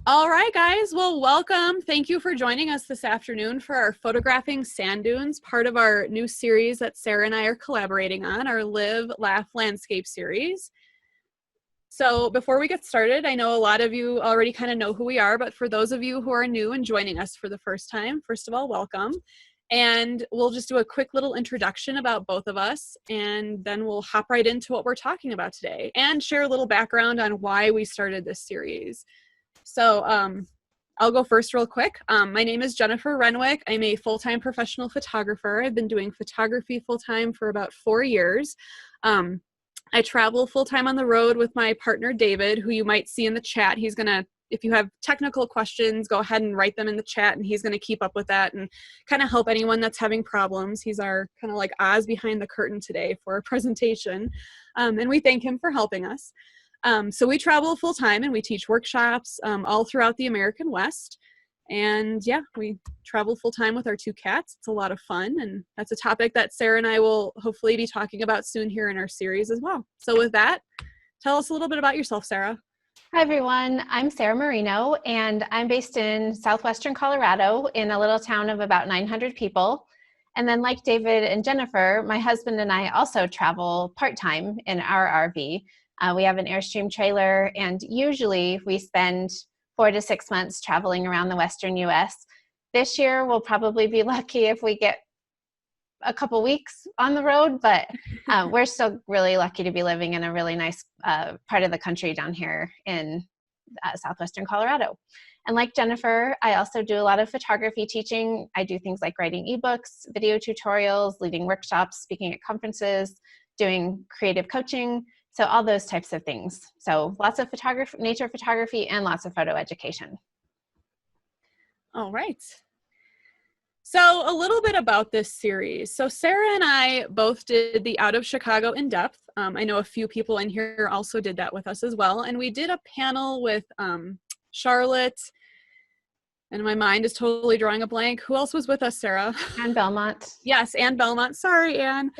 All right, guys. Well, welcome. Thank you for joining us this afternoon for our Photographing Sand Dunes, part of our new series that Sarah and I are collaborating on, our Live, Laugh, Landscape series. So before we get started, I know a lot of you already kind of know who we are, but for those of you who are new and joining us for the first time, first of all, welcome. And we'll just do a quick little introduction about both of us, and then we'll hop right into what we're talking about today and share a little background on why we started this series. So I'll go first real quick. My name is Jennifer Renwick. I'm a full-time professional photographer. I've been doing photography full-time for about 4 years. I travel full-time on the road with my partner, David, who you might see in the chat. He's going to, if you have technical questions, go ahead and write them in the chat, and he's going to keep up with that and kind of help anyone that's having problems. He's our kind of like Oz behind the curtain today for our presentation, and we thank him for helping us. So we travel full time and we teach workshops all throughout the American West. And yeah, we travel full time with our 2 cats. It's a lot of fun. And that's a topic that Sarah and I will hopefully be talking about soon here in our series as well. So with that, tell us a little bit about yourself, Sarah. Hi, everyone. I'm Sarah Marino, and I'm based in southwestern Colorado in a little town of about 900 people. And then like David and Jennifer, my husband and I also travel part-time in our RV. We have an Airstream trailer, and usually we spend 4 to 6 months traveling around the Western US. This year, we'll probably be lucky if we get a couple weeks on the road, but we're still really lucky to be living in a really nice part of the country down here in southwestern Colorado. And like Jennifer, I also do a lot of photography teaching. I do things like writing ebooks, video tutorials, leading workshops, speaking at conferences, doing creative coaching. So all those types of things. So lots of photography, nature photography, and lots of photo education. All right. So a little bit about this series. So Sarah and I both did the Out of Chicago in depth. I know a few people in here also did that with us as well. And we did a panel with Charlotte, and my mind is totally drawing a blank. Who else was with us, Sarah? Anne Belmont. Yes, Anne Belmont. Sorry, Anne.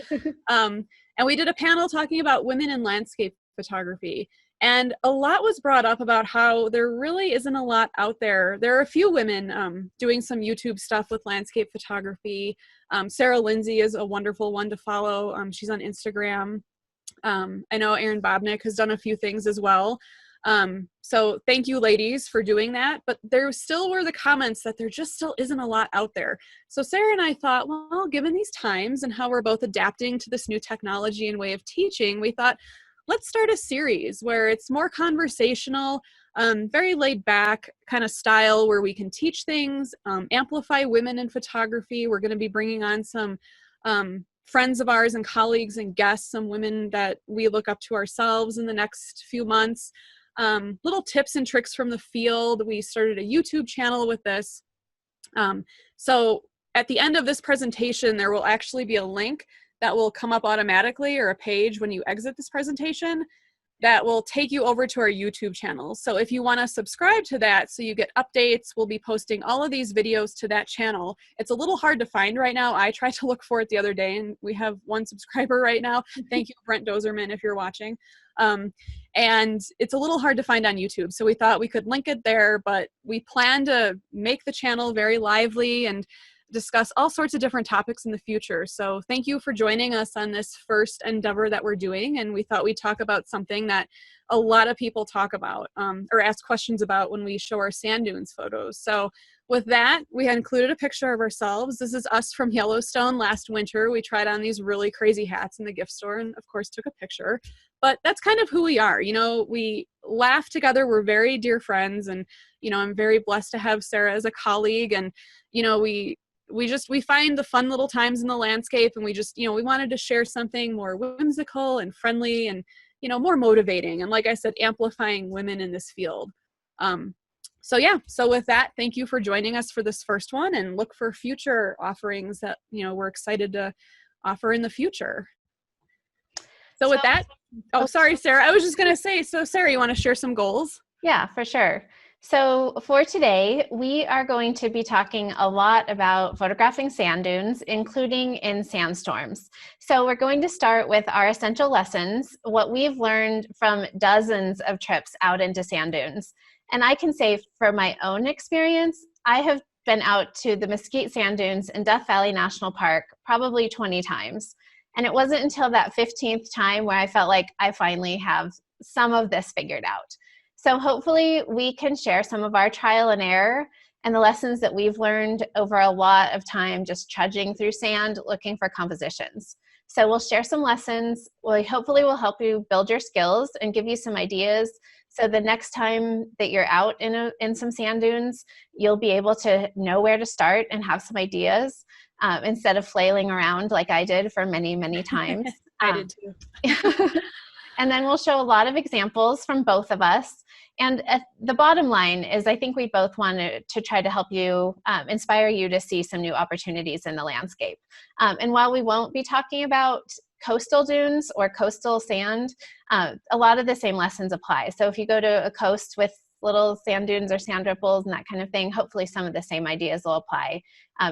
And we did a panel talking about women in landscape photography. And a lot was brought up about how there really isn't a lot out there. There are a few women doing some YouTube stuff with landscape photography. Sarah Lindsay is a wonderful one to follow. She's on Instagram. I know Erin Bobnick has done a few things as well. So thank you, ladies, for doing that. But there still were the comments that there just still isn't a lot out there. So Sarah and I thought, well, given these times and how we're both adapting to this new technology and way of teaching, we thought, let's start a series where it's more conversational, very laid back kind of style where we can teach things, amplify women in photography. We're going to be bringing on some friends of ours and colleagues and guests, some women that we look up to ourselves in the next few months. Little tips and tricks from the field. We started a YouTube channel with this. So at the end of this presentation, there will actually be a link that will come up automatically, or a page when you exit this presentation that will take you over to our YouTube channel. So if you want to subscribe to that so you get updates, we'll be posting all of these videos to that channel. It's a little hard to find right now. I tried to look for it the other day, and we have 1 subscriber right now. Thank you, Brent Dozerman, if you're watching. And it's a little hard to find on YouTube. So we thought we could link it there, but we plan to make the channel very lively and discuss all sorts of different topics in the future. So thank you for joining us on this first endeavor that we're doing. And we thought we'd talk about something that a lot of people talk about or ask questions about when we show our sand dunes photos. So with that, we had included a picture of ourselves. This is us from Yellowstone last winter. We tried on these really crazy hats in the gift store and of course took a picture. But that's kind of who we are. You know, we laugh together. We're very dear friends. And, you know, I'm very blessed to have Sarah as a colleague. And, you know, we find the fun little times in the landscape, and we just, you know, we wanted to share something more whimsical and friendly and, you know, more motivating. And like I said, amplifying women in this field. So yeah, so with that, thank you for joining us for this first one, and look for future offerings that, you know, we're excited to offer in the future. So with that, oh, sorry, Sarah, I was just going to say, so Sarah, you want to share some goals? Yeah, for sure. So for today, we are going to be talking a lot about photographing sand dunes, including in sandstorms. So we're going to start with our essential lessons, what we've learned from dozens of trips out into sand dunes. And I can say for my own experience, I have been out to the Mesquite Sand Dunes in Death Valley National Park probably 20 times. And it wasn't until that 15th time where I felt like I finally have some of this figured out. So hopefully we can share some of our trial and error and the lessons that we've learned over a lot of time just trudging through sand looking for compositions. So we'll share some lessons. We hopefully will help you build your skills and give you some ideas. So the next time that you're out in some sand dunes, you'll be able to know where to start and have some ideas instead of flailing around like I did for many, many times. I did too. And then we'll show a lot of examples from both of us. And the bottom line is I think we both want to try to help you, inspire you to see some new opportunities in the landscape. And while we won't be talking about coastal dunes or coastal sand, a lot of the same lessons apply. So if you go to a coast with little sand dunes or sand ripples and that kind of thing, hopefully some of the same ideas will apply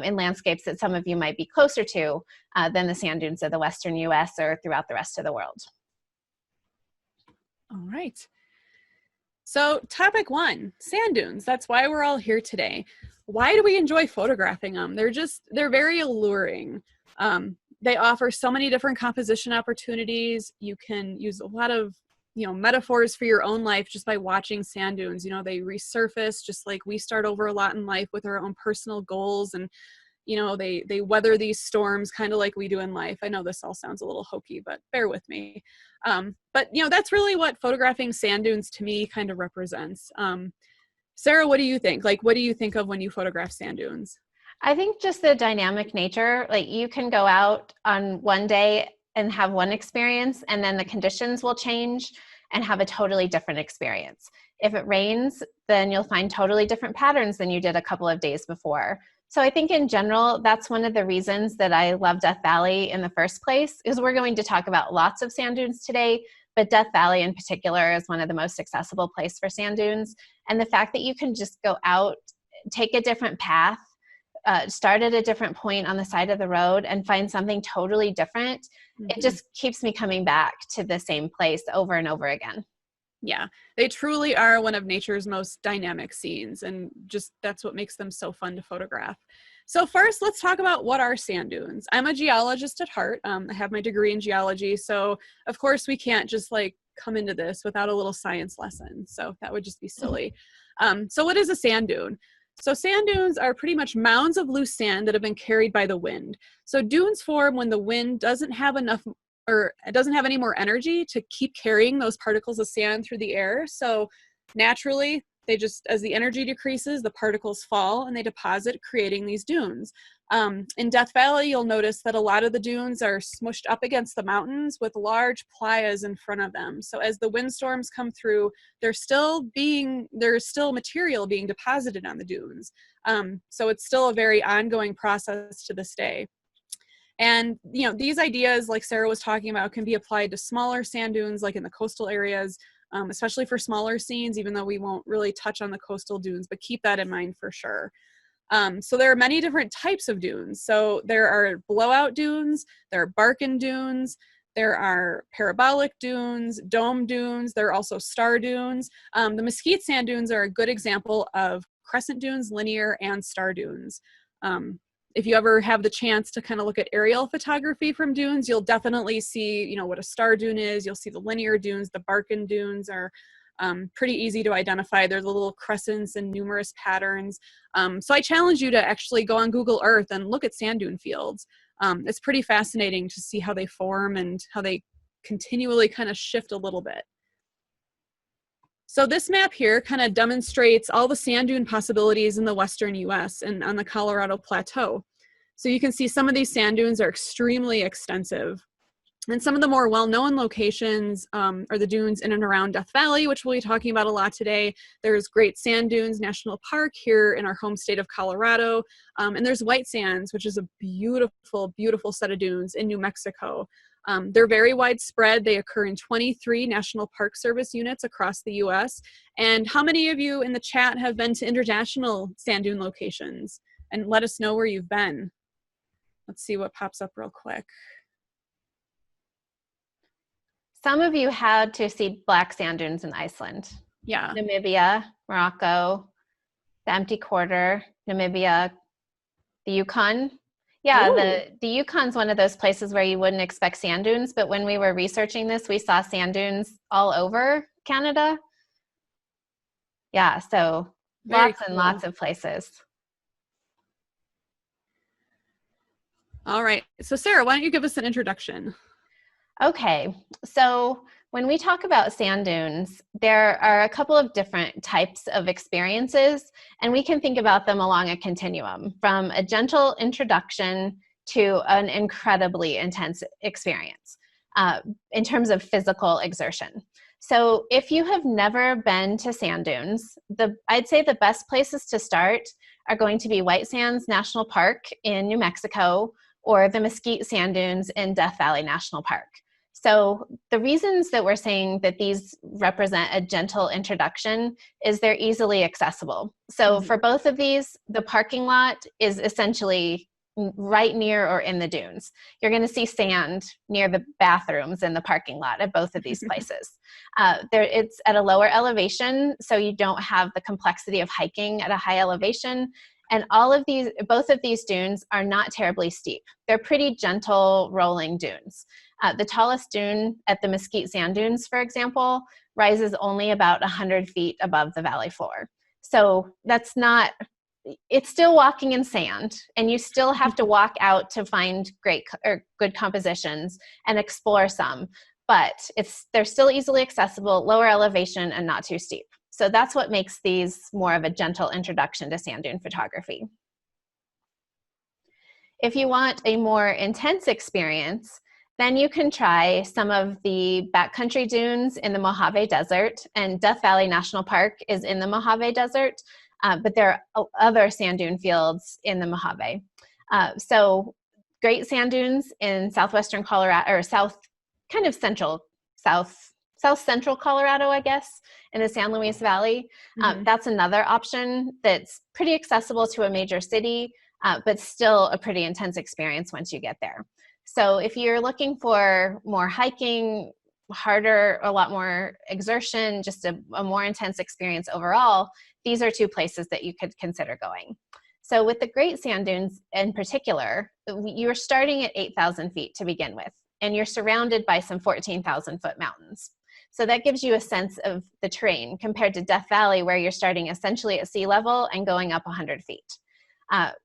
in landscapes that some of you might be closer to than the sand dunes of the Western US or throughout the rest of the world. All right. So topic 1, sand dunes. That's why we're all here today. Why do we enjoy photographing them? They're very alluring. They offer so many different composition opportunities. You can use a lot of, metaphors for your own life just by watching sand dunes. They resurface just like we start over a lot in life with our own personal goals, and they weather these storms kind of like we do in life. I know this all sounds a little hokey, but bear with me. But that's really what photographing sand dunes to me kind of represents. Sarah, what do you think? Like, what do you think of when you photograph sand dunes? I think just the dynamic nature, like you can go out on one day and have one experience, and then the conditions will change and have a totally different experience. If it rains, then you'll find totally different patterns than you did a couple of days before. So I think in general, that's one of the reasons that I love Death Valley in the first place, is we're going to talk about lots of sand dunes today, but Death Valley in particular is one of the most accessible places for sand dunes. And the fact that you can just go out, take a different path, start at a different point on the side of the road and find something totally different, it just keeps me coming back to the same place over and over again. Yeah, they truly are one of nature's most dynamic scenes, and just that's what makes them so fun to photograph. So first, let's talk about what are sand dunes. I'm a geologist at heart. I have my degree in geology, so of course we can't just like come into this without a little science lesson. So that would just be silly. So what is a sand dune? So sand dunes are pretty much mounds of loose sand that have been carried by the wind. So dunes form when the wind doesn't have enough, or it doesn't have any more energy to keep carrying those particles of sand through the air. So naturally, they just, as the energy decreases, the particles fall and they deposit, creating these dunes. In Death Valley, you'll notice that a lot of the dunes are smushed up against the mountains with large playas in front of them. So as the windstorms come through, there's still material being deposited on the dunes. So it's still a very ongoing process to this day. And, these ideas, like Sarah was talking about, can be applied to smaller sand dunes, like in the coastal areas, especially for smaller scenes, even though we won't really touch on the coastal dunes, but keep that in mind for sure. So there are many different types of dunes. So there are blowout dunes, there are barken dunes, there are parabolic dunes, dome dunes, there are also star dunes. The Mesquite sand dunes are a good example of crescent dunes, linear, and star dunes. If you ever have the chance to kind of look at aerial photography from dunes, you'll definitely see, what a star dune is. You'll see the linear dunes. The barken dunes are pretty easy to identify. They're the little crescents and numerous patterns. So I challenge you to actually go on Google Earth and look at sand dune fields. It's pretty fascinating to see how they form and how they continually kind of shift a little bit. So this map here kind of demonstrates all the sand dune possibilities in the western US and on the Colorado Plateau. So you can see some of these sand dunes are extremely extensive. And some of the more well-known locations are the dunes in and around Death Valley, which we'll be talking about a lot today. There's Great Sand Dunes National Park here in our home state of Colorado. And there's White Sands, which is a beautiful, beautiful set of dunes in New Mexico. They're very widespread. They occur in 23 National Park Service units across the US. And how many of you in the chat have been to international sand dune locations? And let us know where you've been. Let's see what pops up real quick. Some of you had to see black sand dunes in Iceland. Yeah. Namibia, Morocco, the Empty Quarter, Namibia, the Yukon. Yeah, the Yukon's one of those places where you wouldn't expect sand dunes, but when we were researching this, we saw sand dunes all over Canada. Yeah, so Very lots and cool. lots of places. All right. So Sarah, why don't you give us an introduction? Okay, so when we talk about sand dunes, there are a couple of different types of experiences, and we can think about them along a continuum, from a gentle introduction to an incredibly intense experience in terms of physical exertion. So if you have never been to sand dunes, I'd say the best places to start are going to be White Sands National Park in New Mexico, or the Mesquite Sand Dunes in Death Valley National Park. So the reasons that we're saying that these represent a gentle introduction is they're easily accessible. So for both of these, the parking lot is essentially right near or in the dunes. You're going to see sand near the bathrooms in the parking lot at both of these places. It's at a lower elevation, so you don't have the complexity of hiking at a high elevation. And both of these dunes are not terribly steep. They're pretty gentle rolling dunes. The tallest dune at the Mesquite Sand Dunes, for example, rises only about 100 feet above the valley floor. So it's still walking in sand, and you still have to walk out to find good compositions and explore some, but they're still easily accessible, lower elevation, and not too steep. So that's what makes these more of a gentle introduction to sand dune photography. If you want a more intense experience, then you can try some of the backcountry dunes in the Mojave Desert, and Death Valley National Park is in the Mojave Desert, but there are other sand dune fields in the Mojave. So great sand dunes in southwestern Colorado, or south central Colorado, I guess, in the San Luis Valley. That's another option that's pretty accessible to a major city, but still a pretty intense experience once you get there. So if you're looking for more hiking, harder, a lot more exertion, just a more intense experience overall, these are two places that you could consider going. So with the Great Sand Dunes in particular, you're starting at 8,000 feet to begin with, and you're surrounded by some 14,000-foot mountains. So that gives you a sense of the terrain compared to Death Valley, where you're starting essentially at sea level and going up 100 feet.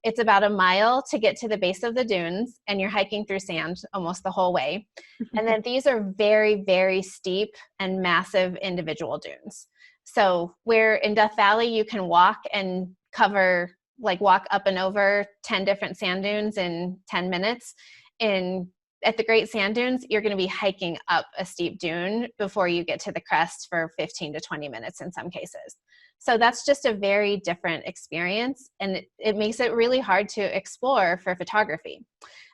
It's about a mile to get to the base of the dunes, and you're hiking through sand almost the whole way. And then these are very, very steep and massive individual dunes. So where in Death Valley you can walk and walk up and over 10 different sand dunes in 10 minutes, at the Great Sand Dunes, you're going to be hiking up a steep dune before you get to the crest for 15 to 20 minutes in some cases. So that's just a very different experience, and it makes it really hard to explore for photography.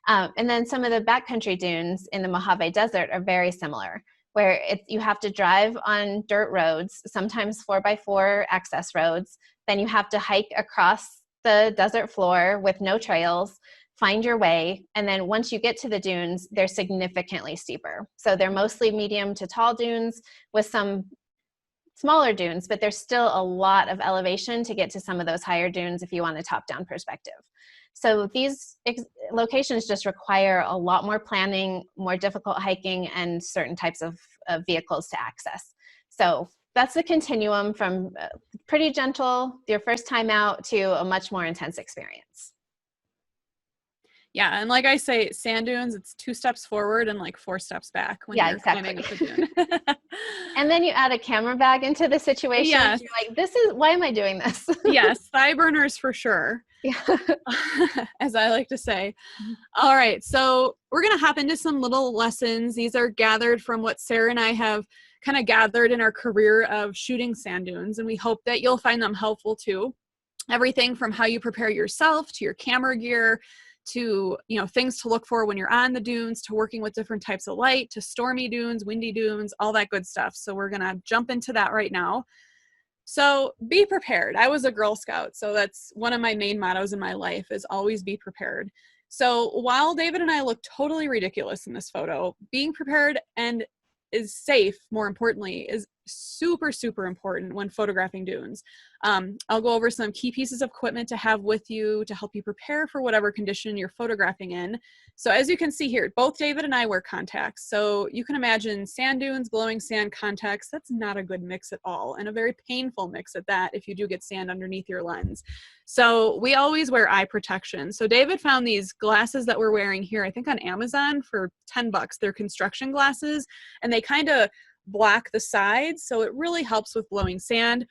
And then some of the backcountry dunes in the Mojave Desert are very similar, where you have to drive on dirt roads, sometimes 4x4 access roads. Then you have to hike across the desert floor with no trails, find your way, and then once you get to the dunes, they're significantly steeper. So they're mostly medium to tall dunes with some smaller dunes, but there's still a lot of elevation to get to some of those higher dunes if you want a top-down perspective. So these locations just require a lot more planning, more difficult hiking, and certain types of vehicles to access. So that's the continuum from pretty gentle, your first time out, to a much more intense experience. Yeah, and like I say, sand dunes, it's 2 steps forward and like 4 steps back when you're climbing up the dune. And then you add a camera bag into the situation. Yes. You're like, why am I doing this? Yes, thigh burners for sure. Yeah. As I like to say. All right, so we're going to hop into some little lessons. These are gathered from what Sarah and I have kind of gathered in our career of shooting sand dunes, and we hope that you'll find them helpful too. Everything from how you prepare yourself to your camera gear to, you know, things to look for when you're on the dunes, to working with different types of light, to stormy dunes, windy dunes, all that good stuff. So we're going to jump into that right now. So be prepared. I was a Girl Scout, so that's one of my main mottos in my life, is always be prepared. So while David and I look totally ridiculous in this photo, being prepared and is safe, more importantly, is super, super important when photographing dunes. I'll go over some key pieces of equipment to have with you to help you prepare for whatever condition you're photographing in. So as you can see here, both David and I wear contacts. So you can imagine sand dunes, glowing sand, contacts. That's not a good mix at all, and a very painful mix at that if you do get sand underneath your lens. So we always wear eye protection. So David found these glasses that we're wearing here, I think on Amazon, for $10. They're construction glasses, and they kind of block the sides, so it really helps with blowing sand.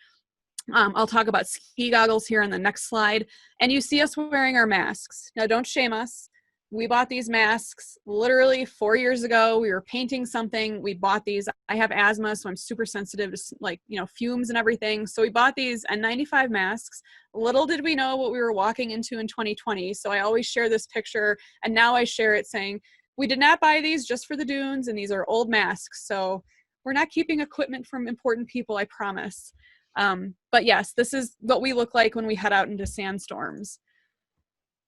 I'll talk about ski goggles here on the next slide. And you see us wearing our masks. Now, don't shame us. We bought these masks literally 4 years ago. We were painting something. We bought these. I have asthma, so I'm super sensitive to, like, you know, fumes and everything. So we bought these N95 masks. Little did we know what we were walking into in 2020. So I always share this picture, and now I share it saying, we did not buy these just for the dunes, and these are old masks. So we're not keeping equipment from important people, I promise. But yes, this is what we look like when we head out into sandstorms.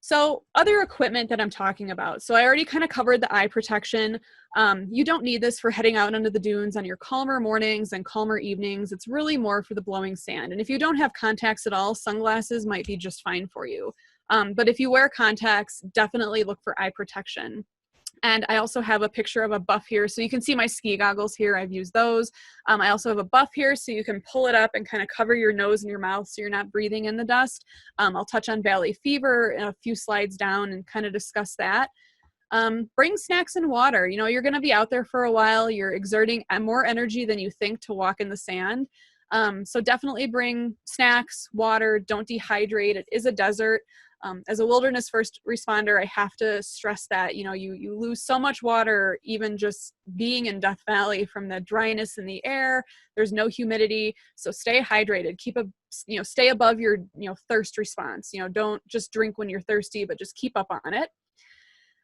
So other equipment that I'm talking about. So I already kind of covered the eye protection. You don't need this for heading out into the dunes on your calmer mornings and calmer evenings. It's really more for the blowing sand. And if you don't have contacts at all, sunglasses might be just fine for you. But if you wear contacts, definitely look for eye protection. And I also have a picture of a buff here. So you can see my ski goggles here. I've used those. I also have a buff here so you can pull it up and kind of cover your nose and your mouth so you're not breathing in the dust. I'll touch on valley fever in a few slides down and kind of discuss that. Bring snacks and water. You know, you're going to be out there for a while. You're exerting more energy than you think to walk in the sand. So definitely bring snacks, water. Don't dehydrate. It is a desert. As a wilderness first responder, I have to stress that, you know, you lose so much water even just being in Death Valley from the dryness in the air. There's no humidity, so stay hydrated. Stay above your, thirst response. You know, don't just drink when you're thirsty, but just keep up on it.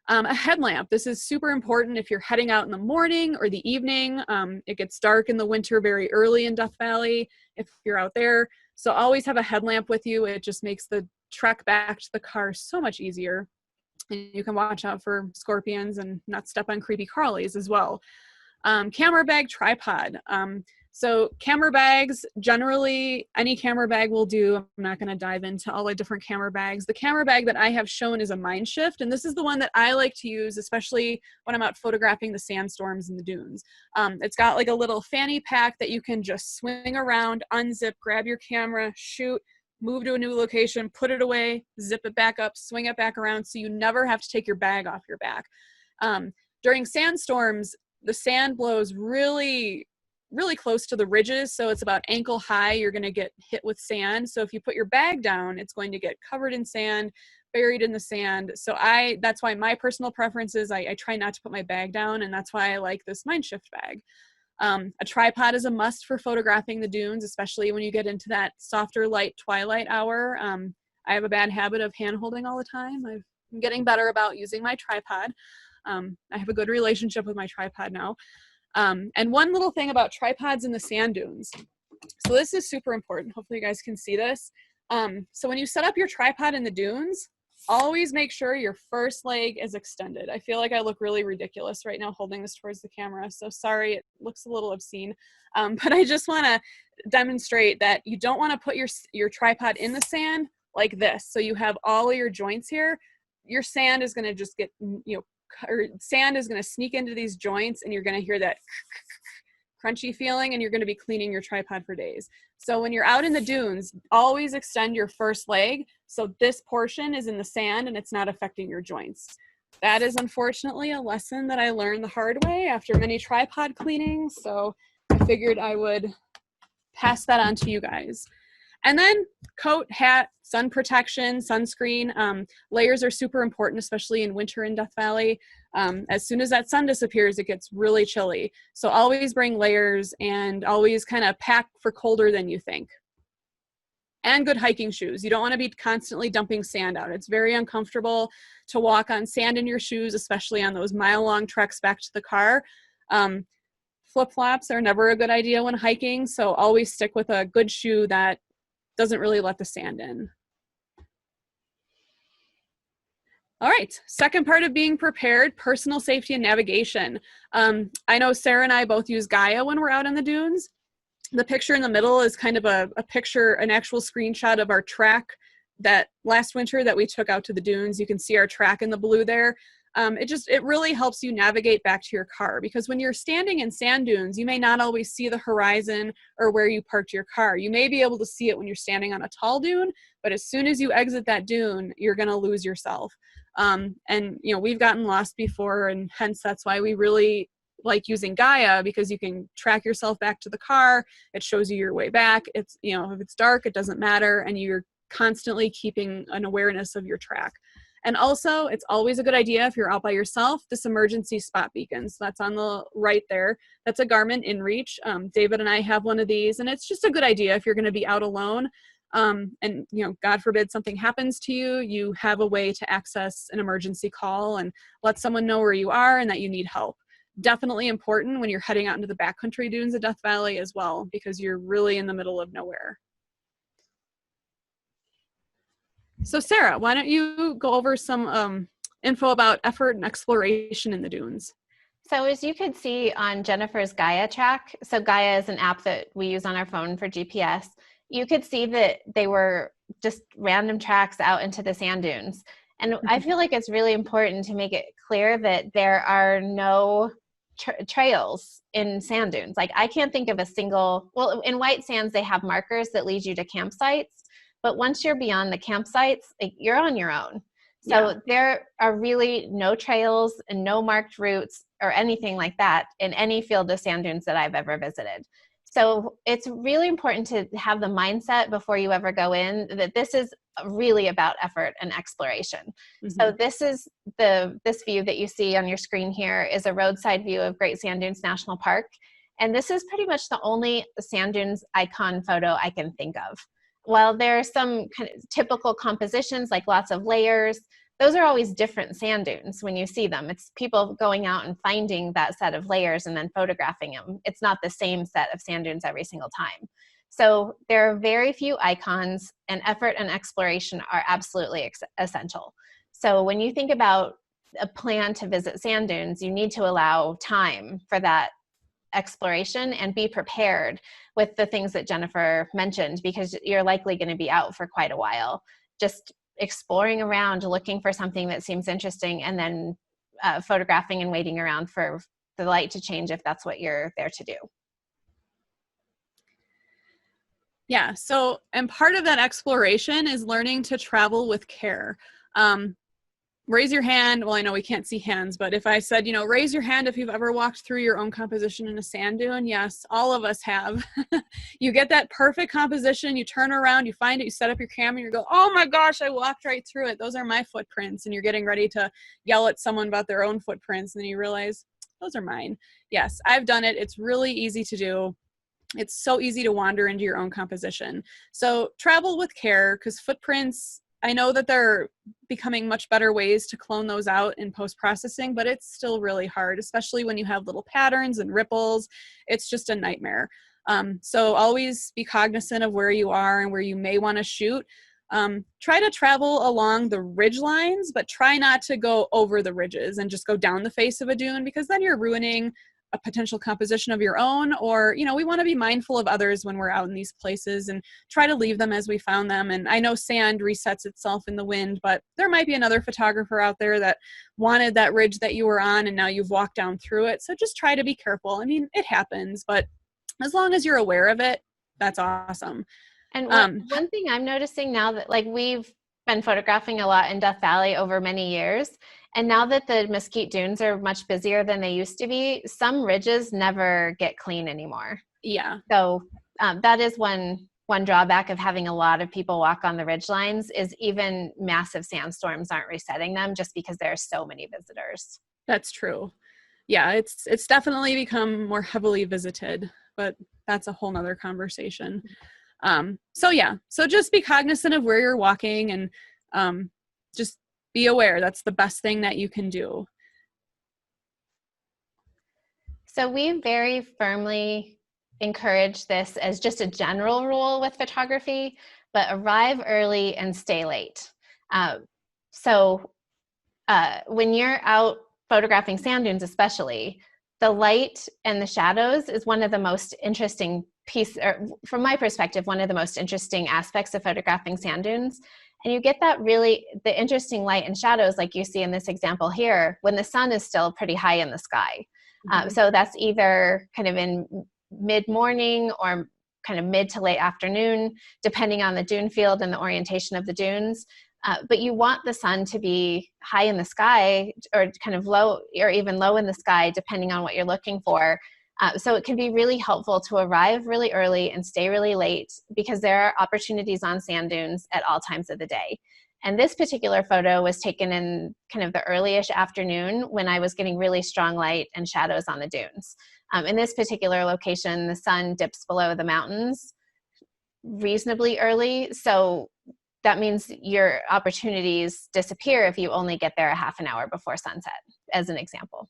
A headlamp. This is super important if you're heading out in the morning or the evening. It gets dark in the winter very early in Death Valley if you're out there. So always have a headlamp with you. It just makes the trek back to the car so much easier. And you can watch out for scorpions and not step on creepy crawlies as well. Camera bag, tripod. So camera bags, generally any camera bag will do. I'm not going to dive into all the different camera bags. The camera bag that I have shown is a Mind Shift, and this is the one that I like to use, especially when I'm out photographing the sandstorms in the dunes. It's got like a little fanny pack that you can just swing around, unzip, grab your camera, shoot, move to a new location, put it away, zip it back up, swing it back around, so you never have to take your bag off your back. During sandstorms, the sand blows really close to the ridges, so it's about ankle high. You're going to get hit with sand. So if you put your bag down, it's going to get covered in sand, buried in the sand. So that's why my personal preference is I try not to put my bag down, and that's why I like this Mind Shift bag. A tripod is a must for photographing the dunes, especially when you get into that softer light twilight hour. I have a bad habit of hand holding all the time. I'm getting better about using my tripod. I have a good relationship with my tripod now. And one little thing about tripods in the sand dunes. So this is super important. Hopefully you guys can see this. So when you set up your tripod in the dunes, always make sure your first leg is extended. I feel like I look really ridiculous right now holding this towards the camera, so sorry, it looks a little obscene. But I just want to demonstrate that you don't want to put your tripod in the sand like this. So you have all of your joints here. Your sand is going to just get, sand is going to sneak into these joints, and you're going to hear that crunchy feeling, and you're going to be cleaning your tripod for days. So when you're out in the dunes, always extend your first leg so this portion is in the sand and it's not affecting your joints. That is unfortunately a lesson that I learned the hard way after many tripod cleanings, so I figured I would pass that on to you guys. And then coat, hat, sun protection, sunscreen. Layers are super important, especially in winter in Death Valley. As soon as that sun disappears, it gets really chilly. So always bring layers and always kind of pack for colder than you think. and good hiking shoes. You don't want to be constantly dumping sand out. It's very uncomfortable to walk on sand in your shoes, especially on those mile-long treks back to the car. Flip-flops are never a good idea when hiking, so always stick with a good shoe that doesn't really let the sand in. All right, second part of being prepared, personal safety and navigation. I know Sarah and I both use Gaia when we're out on the dunes. The picture in the middle is kind of a picture, an actual screenshot of our track that last winter that we took out to the dunes. You can see our track in the blue there. It really helps you navigate back to your car, because when you're standing in sand dunes, you may not always see the horizon or where you parked your car. You may be able to see it when you're standing on a tall dune, but as soon as you exit that dune, you're going to lose yourself. And we've gotten lost before, and hence that's why we really like using Gaia, because you can track yourself back to the car. It shows you your way back. It's, if it's dark, it doesn't matter, and you're constantly keeping an awareness of your track. And also, it's always a good idea if you're out by yourself, this emergency spot beacon. So that's on the right there. That's a Garmin InReach. David and I have one of these, and it's just a good idea if you're going to be out alone. And God forbid something happens to you, you have a way to access an emergency call and let someone know where you are and that you need help. Definitely important when you're heading out into the backcountry dunes of Death Valley as well, because you're really in the middle of nowhere. So Sarah, why don't you go over some info about effort and exploration in the dunes? So as you could see on Jennifer's Gaia track, so Gaia is an app that we use on our phone for GPS. You could see that they were just random tracks out into the sand dunes. And I feel like it's really important to make it clear that there are no trails in sand dunes. Like, I can't think of a single, well, in white sands, they have markers that lead you to campsites. But once you're beyond the campsites, you're on your own. So there are really no trails and no marked routes or anything like that in any field of sand dunes that I've ever visited. So it's really important to have the mindset before you ever go in that this is really about effort and exploration. Mm-hmm. So this view that you see on your screen here is a roadside view of Great Sand Dunes National Park. And this is pretty much the only sand dunes icon photo I can think of. While there are some kind of typical compositions, like lots of layers, those are always different sand dunes when you see them. It's people going out and finding that set of layers and then photographing them. It's not the same set of sand dunes every single time. So there are very few icons, and effort and exploration are absolutely essential. So when you think about a plan to visit sand dunes, you need to allow time for that exploration and be prepared with the things that Jennifer mentioned, because you're likely going to be out for quite a while, just exploring around, looking for something that seems interesting, and then photographing and waiting around for the light to change if that's what you're there to do. Yeah, so, and part of that exploration is learning to travel with care. Raise your hand. Well, I know we can't see hands, but if I said, raise your hand if you've ever walked through your own composition in a sand dune. Yes, all of us have. You get that perfect composition, you turn around, you find it, you set up your camera, you go, oh my gosh, I walked right through it. Those are my footprints. And you're getting ready to yell at someone about their own footprints. And then you realize, those are mine. Yes, I've done it. It's really easy to do. It's so easy to wander into your own composition. So travel with care, because footprints, I know that they're becoming much better ways to clone those out in post-processing, but it's still really hard, especially when you have little patterns and ripples. It's just a nightmare. So always be cognizant of where you are and where you may want to shoot. Try to travel along the ridge lines, but try not to go over the ridges and just go down the face of a dune, because then you're ruining a potential composition of your own. Or, we want to be mindful of others when we're out in these places and try to leave them as we found them. And I know sand resets itself in the wind, but there might be another photographer out there that wanted that ridge that you were on and now you've walked down through it. So just try to be careful. I mean, it happens, but as long as you're aware of it, that's awesome. And one thing I'm noticing now that, like, we've been photographing a lot in Death Valley over many years, and now that the Mesquite Dunes are much busier than they used to be, some ridges never get clean anymore. Yeah. So that is one drawback of having a lot of people walk on the ridge lines, is even massive sandstorms aren't resetting them just because there are so many visitors. That's true. Yeah, it's definitely become more heavily visited, but that's a whole nother conversation. So yeah, so just be cognizant of where you're walking, and just be aware. That's the best thing that you can do. So we very firmly encourage this as just a general rule with photography, but arrive early and stay late. So when you're out photographing sand dunes especially, the light and the shadows is one of the most interesting or from my perspective, one of the most interesting aspects of photographing sand dunes. And you get the interesting light and shadows like you see in this example here when the sun is still pretty high in the sky. So that's either kind of in mid-morning or kind of mid to late afternoon, depending on the dune field and the orientation of the dunes. But you want the sun to be high in the sky or kind of low or even low in the sky, depending on what you're looking for. So it can be really helpful to arrive really early and stay really late because there are opportunities on sand dunes at all times of the day. And this particular photo was taken in kind of the early-ish afternoon when I was getting really strong light and shadows on the dunes. In this particular location, the sun dips below the mountains reasonably early. So that means your opportunities disappear if you only get there a half an hour before sunset, as an example.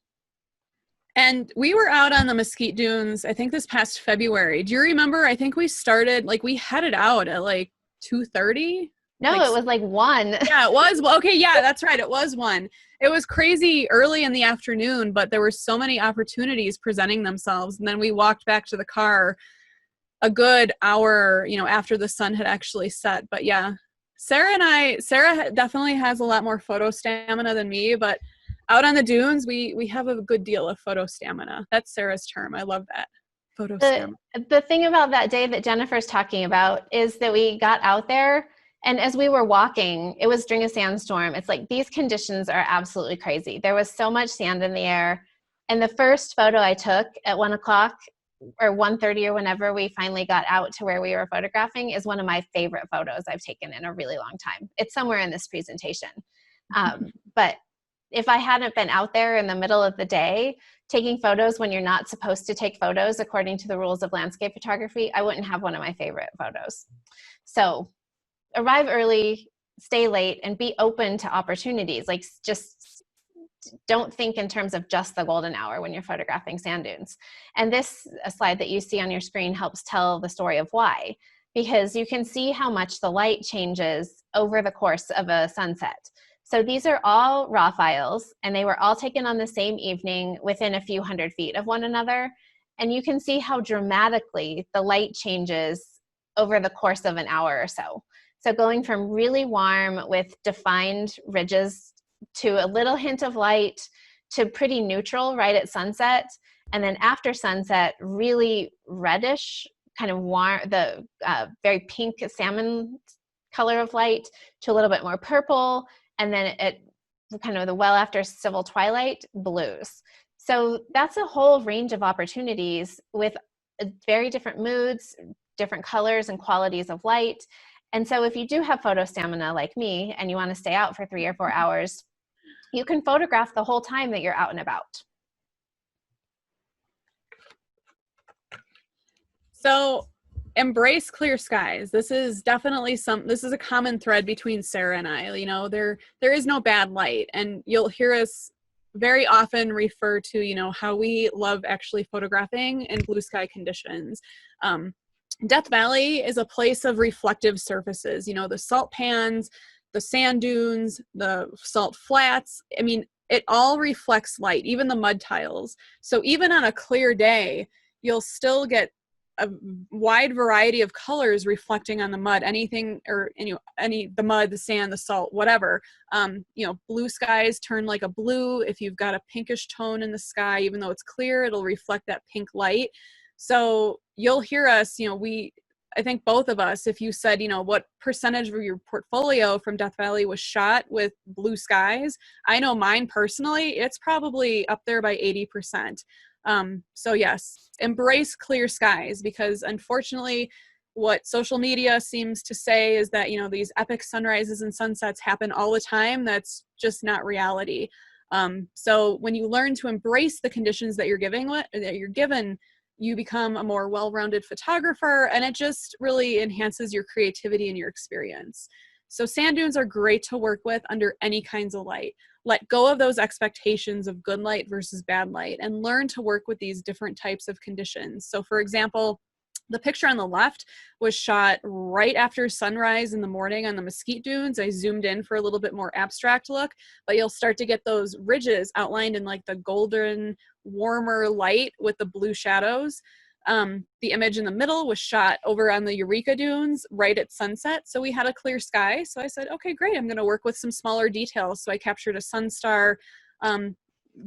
And we were out on the Mesquite Dunes, I think this past February. Do you remember? I think we started, we headed out at 2:30. No, it was 1. Yeah, it was. Well, okay, yeah, that's right. It was 1. It was crazy early in the afternoon, but there were so many opportunities presenting themselves. And then we walked back to the car a good hour, after the sun had actually set. But yeah, Sarah definitely has a lot more photo stamina than me, but out on the dunes, we have a good deal of photo stamina. That's Sarah's term. I love that. Photo stamina. The thing about that day that Jennifer's talking about is that we got out there, and as we were walking, it was during a sandstorm. It's these conditions are absolutely crazy. There was so much sand in the air. And the first photo I took at 1 o'clock or 1:30 or whenever we finally got out to where we were photographing is one of my favorite photos I've taken in a really long time. It's somewhere in this presentation. But if I hadn't been out there in the middle of the day taking photos when you're not supposed to take photos according to the rules of landscape photography, I wouldn't have one of my favorite photos. So arrive early, stay late, and be open to opportunities. Just don't think in terms of just the golden hour when you're photographing sand dunes. And this slide that you see on your screen helps tell the story of why, because you can see how much the light changes over the course of a sunset. So these are all raw files, and they were all taken on the same evening within a few hundred feet of one another. And you can see how dramatically the light changes over the course of an hour or so. So going from really warm with defined ridges to a little hint of light to pretty neutral right at sunset. And then after sunset, really reddish, kind of warm, the very pink salmon color of light to a little bit more purple. And then it kind of the well after civil twilight, blues. So that's a whole range of opportunities with very different moods, different colors and qualities of light. And so if you do have photo stamina like me and you want to stay out for 3 or 4 hours, you can photograph the whole time that you're out and about. So embrace clear skies. This is definitely this is a common thread between Sarah and I. There is no bad light, and you'll hear us very often refer to, how we love actually photographing in blue sky conditions. Death Valley is a place of reflective surfaces, the salt pans, the sand dunes, the salt flats. I mean, it all reflects light, even the mud tiles. So even on a clear day, you'll still get a wide variety of colors reflecting on the mud, anything, or the mud, the sand, the salt, whatever. Blue skies turn like a blue. If you've got a pinkish tone in the sky, even though it's clear, it'll reflect that pink light. So you'll hear us, I think both of us, if you said, what percentage of your portfolio from Death Valley was shot with blue skies, I know mine personally, it's probably up there by 80%. So yes, embrace clear skies, because unfortunately what social media seems to say is that, these epic sunrises and sunsets happen all the time. That's just not reality. So when you learn to embrace the conditions that you're given, you become a more well-rounded photographer, and it just really enhances your creativity and your experience. So sand dunes are great to work with under any kinds of light. Let go of those expectations of good light versus bad light and learn to work with these different types of conditions. So for example, the picture on the left was shot right after sunrise in the morning on the Mesquite Dunes. I zoomed in for a little bit more abstract look, but you'll start to get those ridges outlined in like the golden, warmer light with the blue shadows. The image in the middle was shot over on the Eureka Dunes right at sunset. So we had a clear sky. So I said, okay, great. I'm going to work with some smaller details. So I captured a sun star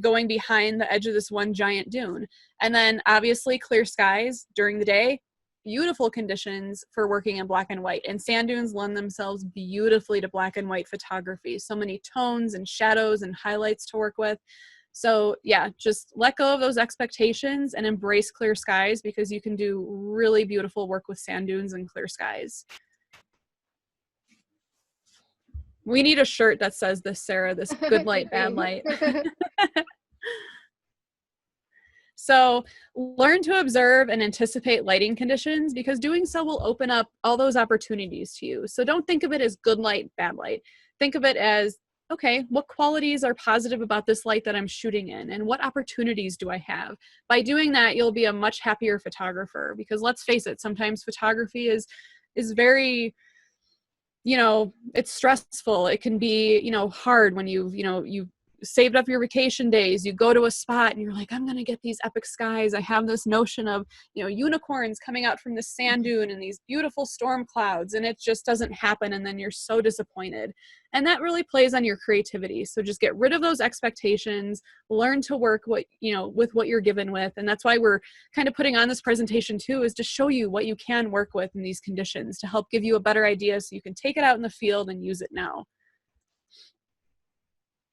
going behind the edge of this one giant dune. And then obviously clear skies during the day, beautiful conditions for working in black and white. And sand dunes lend themselves beautifully to black and white photography. So many tones and shadows and highlights to work with. So yeah, just let go of those expectations and embrace clear skies, because you can do really beautiful work with sand dunes and clear skies. We need a shirt that says this, Sarah, this good light, bad light. So learn to observe and anticipate lighting conditions, because doing so will open up all those opportunities to you. So don't think of it as good light, bad light. Think of it as, okay, what qualities are positive about this light that I'm shooting in, and what opportunities do I have? By doing that, you'll be a much happier photographer, because let's face it, sometimes photography is very, it's stressful. It can be, hard when you've saved up your vacation days, you go to a spot and you're like, I'm going to get these epic skies. I have this notion of, unicorns coming out from the sand dune and these beautiful storm clouds, and it just doesn't happen. And then you're so disappointed. And that really plays on your creativity. So just get rid of those expectations, learn to work with what you're given with. And that's why we're kind of putting on this presentation too, is to show you what you can work with in these conditions to help give you a better idea so you can take it out in the field and use it now.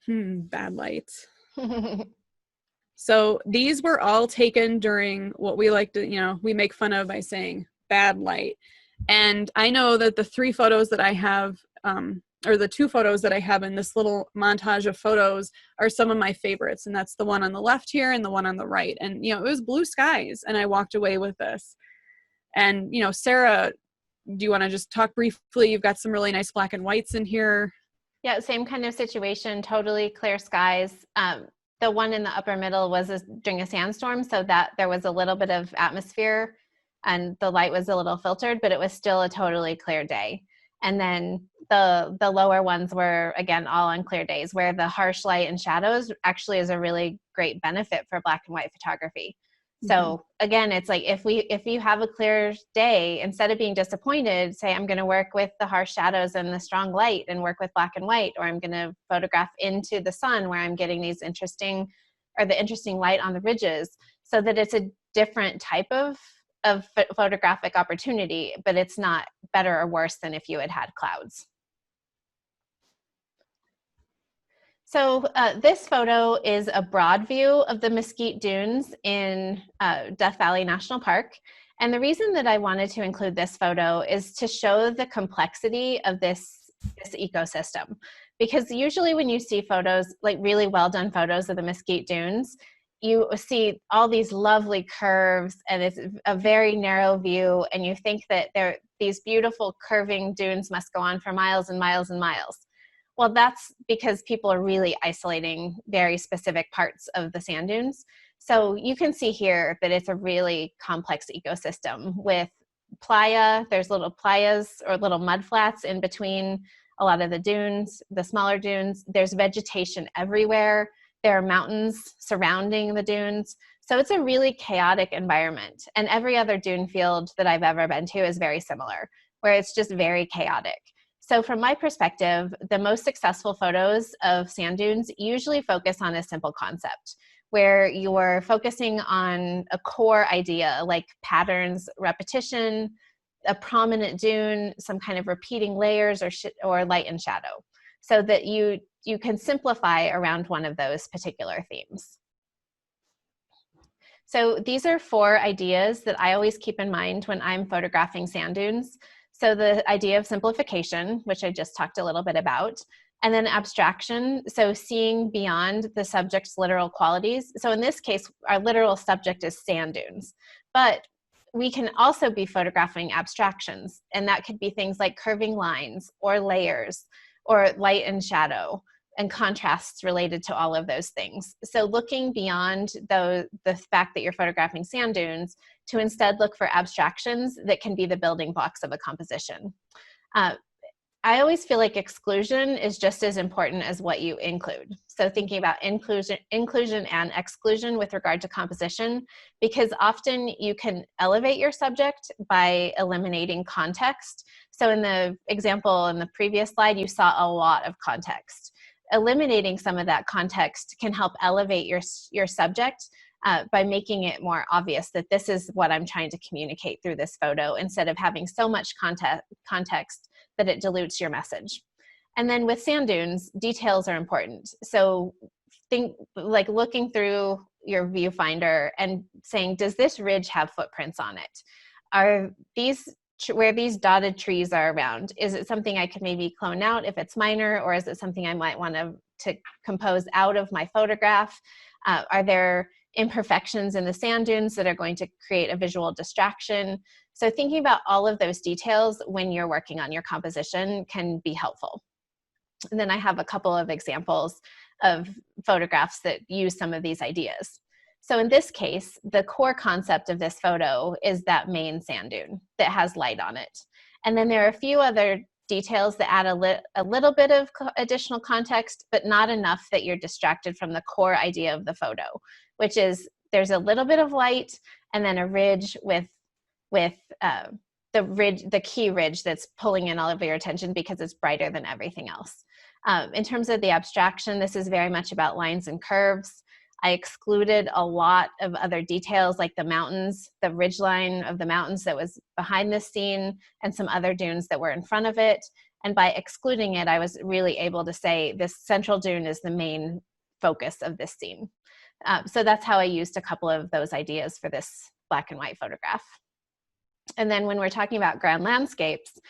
Bad lights. So these were all taken during what we like to, we make fun of by saying bad light. And I know that the 3 photos that I have, or the 2 photos that I have in this little montage of photos are some of my favorites. And that's the one on the left here and the one on the right. And, it was blue skies, and I walked away with this. And, Sarah, do you want to just talk briefly? You've got some really nice black and whites in here. Yeah, same kind of situation, totally clear skies. The one in the upper middle was during a sandstorm, so that there was a little bit of atmosphere and the light was a little filtered, but it was still a totally clear day. And then the lower ones were, again, all on clear days, where the harsh light and shadows actually is a really great benefit for black and white photography. So again, it's like if you have a clear day, instead of being disappointed, say, I'm going to work with the harsh shadows and the strong light and work with black and white, or I'm going to photograph into the sun where I'm getting these interesting light on the ridges, so that it's a different type of photographic opportunity, but it's not better or worse than if you had clouds. So this photo is a broad view of the Mesquite Dunes in Death Valley National Park. And the reason that I wanted to include this photo is to show the complexity of this ecosystem. Because usually when you see photos, like really well done photos of the Mesquite Dunes, you see all these lovely curves, and it's a very narrow view, and you think that these beautiful curving dunes must go on for miles and miles and miles. Well, that's because people are really isolating very specific parts of the sand dunes. So you can see here that it's a really complex ecosystem with playa. There's little playas or little mud flats in between a lot of the dunes, the smaller dunes. There's vegetation everywhere. There are mountains surrounding the dunes. So it's a really chaotic environment. And every other dune field that I've ever been to is very similar, where it's just very chaotic. So from my perspective, the most successful photos of sand dunes usually focus on a simple concept, where you're focusing on a core idea like patterns, repetition, a prominent dune, some kind of repeating layers or light and shadow, so that you can simplify around one of those particular themes. So these are 4 ideas that I always keep in mind when I'm photographing sand dunes. So the idea of simplification, which I just talked a little bit about, and then abstraction, so seeing beyond the subject's literal qualities. So in this case, our literal subject is sand dunes, But we can also be photographing abstractions, and that could be things like curving lines or layers or light and shadow and contrasts related to all of those things. So looking beyond the fact that you're photographing sand dunes to instead look for abstractions that can be the building blocks of a composition. I always feel like exclusion is just as important as what you include. So thinking about inclusion and exclusion with regard to composition, because often you can elevate your subject by eliminating context. So in the example in the previous slide, you saw a lot of context. Eliminating some of that context can help elevate your subject by making it more obvious that this is what I'm trying to communicate through this photo, instead of having so much context that it dilutes your message. And then with sand dunes, details are important. So think like looking through your viewfinder and saying, does this ridge have footprints on it? Are these, where these dotted trees are around, is it something I could maybe clone out if it's minor, or is it something I might want to compose out of my photograph? Are there imperfections in the sand dunes that are going to create a visual distraction? So thinking about all of those details when you're working on your composition can be helpful. And then I have a couple of examples of photographs that use some of these ideas. So in this case, the core concept of this photo is that main sand dune that has light on it. And then there are a few other details that add a little bit of additional context, but not enough that you're distracted from the core idea of the photo, which is there's a little bit of light and then a ridge with the key ridge that's pulling in all of your attention because it's brighter than everything else. In terms of the abstraction, this is very much about lines and curves. I excluded a lot of other details like the mountains, the ridgeline of the mountains that was behind this scene, and some other dunes that were in front of it. And by excluding it, I was really able to say this central dune is the main focus of this scene. So that's how I used a couple of those ideas for this black and white photograph. And then when we're talking about grand landscapes,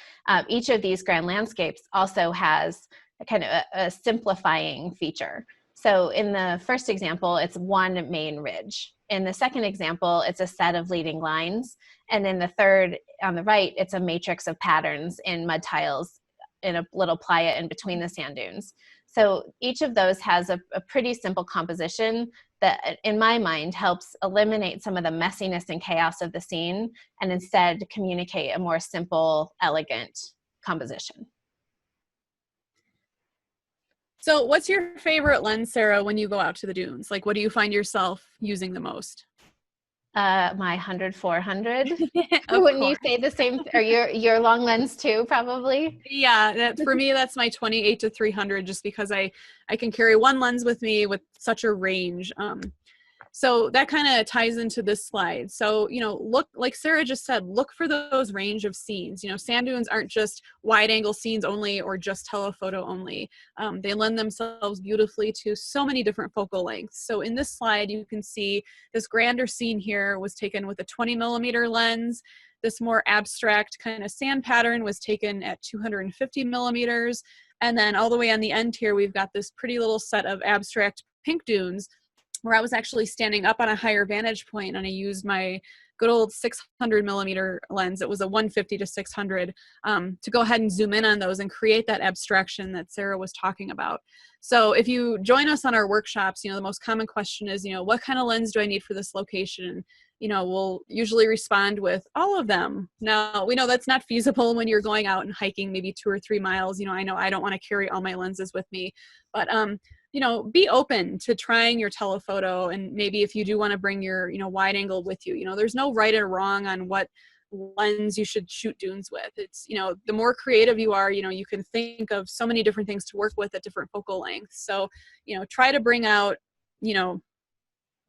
each of these grand landscapes also has a kind of a simplifying feature. So in the first example, it's one main ridge. In the second example, it's a set of leading lines. And in the third, on the right, it's a matrix of patterns in mud tiles in a little playa in between the sand dunes. So each of those has a pretty simple composition that, in my mind, helps eliminate some of the messiness and chaos of the scene and instead communicate a more simple, elegant composition. So what's your favorite lens, Sarah, when you go out to the dunes? Like, what do you find yourself using the most? My 100-400. Wouldn't you say the same? Or your long lens too, probably? Yeah, for me, that's my 28-300, just because I can carry one lens with me with such a range. So that kind of ties into this slide. So, look, like Sarah just said, look for those range of scenes. Sand dunes aren't just wide angle scenes only or just telephoto only. They lend themselves beautifully to so many different focal lengths. So in this slide, you can see this grander scene here was taken with a 20mm lens. This more abstract kind of sand pattern was taken at 250mm. And then all the way on the end here, we've got this pretty little set of abstract pink dunes where I was actually standing up on a higher vantage point, and I used my good old 600mm lens. It was a 150-600 to go ahead and zoom in on those and create that abstraction that Sarah was talking about. So if you join us on our workshops, the most common question is, what kind of lens do I need for this location? We'll usually respond with all of them. Now, we know that's not feasible when you're going out and hiking maybe 2 or 3 miles. I know I don't want to carry all my lenses with me, but be open to trying your telephoto. And maybe if you do want to bring your, wide angle with you, there's no right or wrong on what lens you should shoot dunes with. It's, the more creative you are, you can think of so many different things to work with at different focal lengths. So, try to bring out,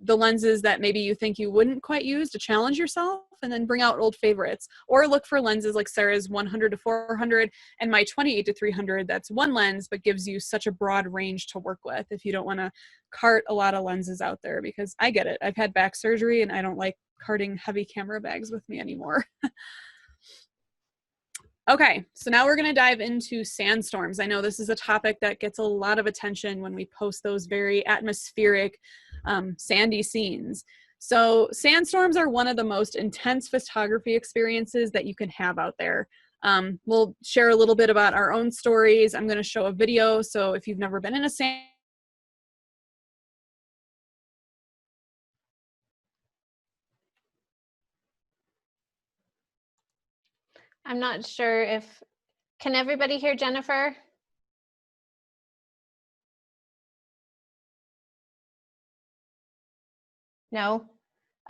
the lenses that maybe you think you wouldn't quite use to challenge yourself, and then bring out old favorites, or look for lenses like Sarah's 100-400 and my 28-300. That's one lens, but gives you such a broad range to work with if you don't want to cart a lot of lenses out there, because I get it. I've had back surgery and I don't like carting heavy camera bags with me anymore. Okay, so now we're going to dive into sandstorms. I know this is a topic that gets a lot of attention when we post those very atmospheric, sandy scenes. So sandstorms are one of the most intense photography experiences that you can have out there. We'll share a little bit about our own stories. I'm going to show a video. So if you've never been in a I'm not sure if, can everybody hear Jennifer? No?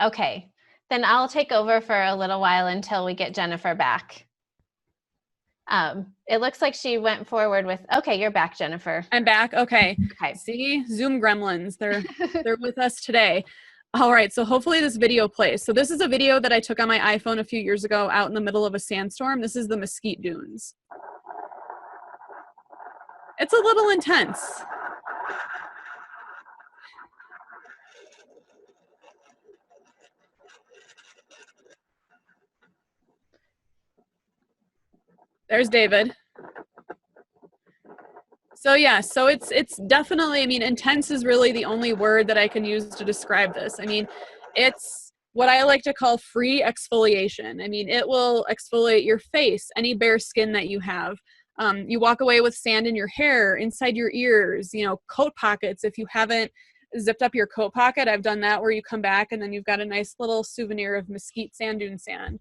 Okay, then I'll take over for a little while until we get Jennifer back. It looks like she went forward with, okay, you're back, Jennifer. I'm back. Okay. Okay. See, Zoom gremlins. They're with us today. All right. So hopefully this video plays. So this is a video that I took on my iPhone a few years ago out in the middle of a sandstorm. This is the Mesquite Dunes. It's a little intense. There's David. So yeah, so it's definitely, I mean, intense is really the only word that I can use to describe this. I mean, it's what I like to call free exfoliation. I mean, it will exfoliate your face, any bare skin that you have. You walk away with sand in your hair, inside your ears, you know, coat pockets. If you haven't zipped up your coat pocket, I've done that, where you come back and then you've got a nice little souvenir of mesquite sand dune sand.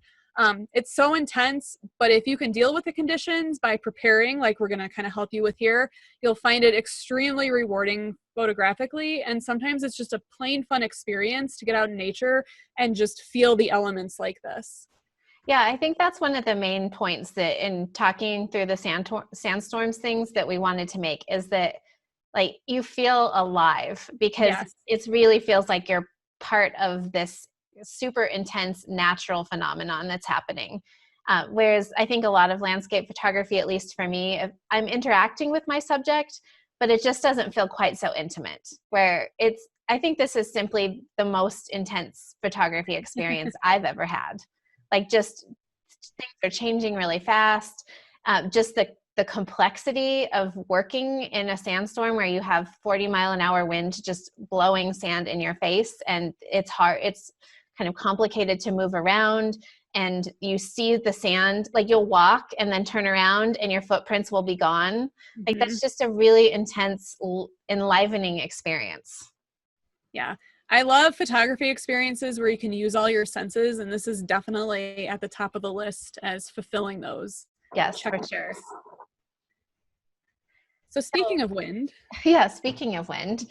It's so intense, but if you can deal with the conditions by preparing, like we're going to kind of help you with here, you'll find it extremely rewarding photographically. And sometimes it's just a plain fun experience to get out in nature and just feel the elements like this. Yeah, I think that's one of the main points that in talking through the sandstorms things that we wanted to make, is that like you feel alive, because Yes. it really feels like you're part of this super intense natural phenomenon that's happening. Whereas I think a lot of landscape photography, at least for me, if I'm interacting with my subject, but it just doesn't feel quite so intimate, where I think this is simply the most intense photography experience I've ever had. Like, just things are changing really fast. Just the complexity of working in a sandstorm where you have 40-mile-an-hour wind just blowing sand in your face, and it's hard. It's kind of complicated to move around, and you see the sand, like you'll walk and then turn around and your footprints will be gone. Like, that's just a really intense, enlivening experience. Yeah. I love photography experiences where you can use all your senses, and this is definitely at the top of the list as fulfilling those. Yes, for sure. So speaking of wind. Yeah, speaking of wind.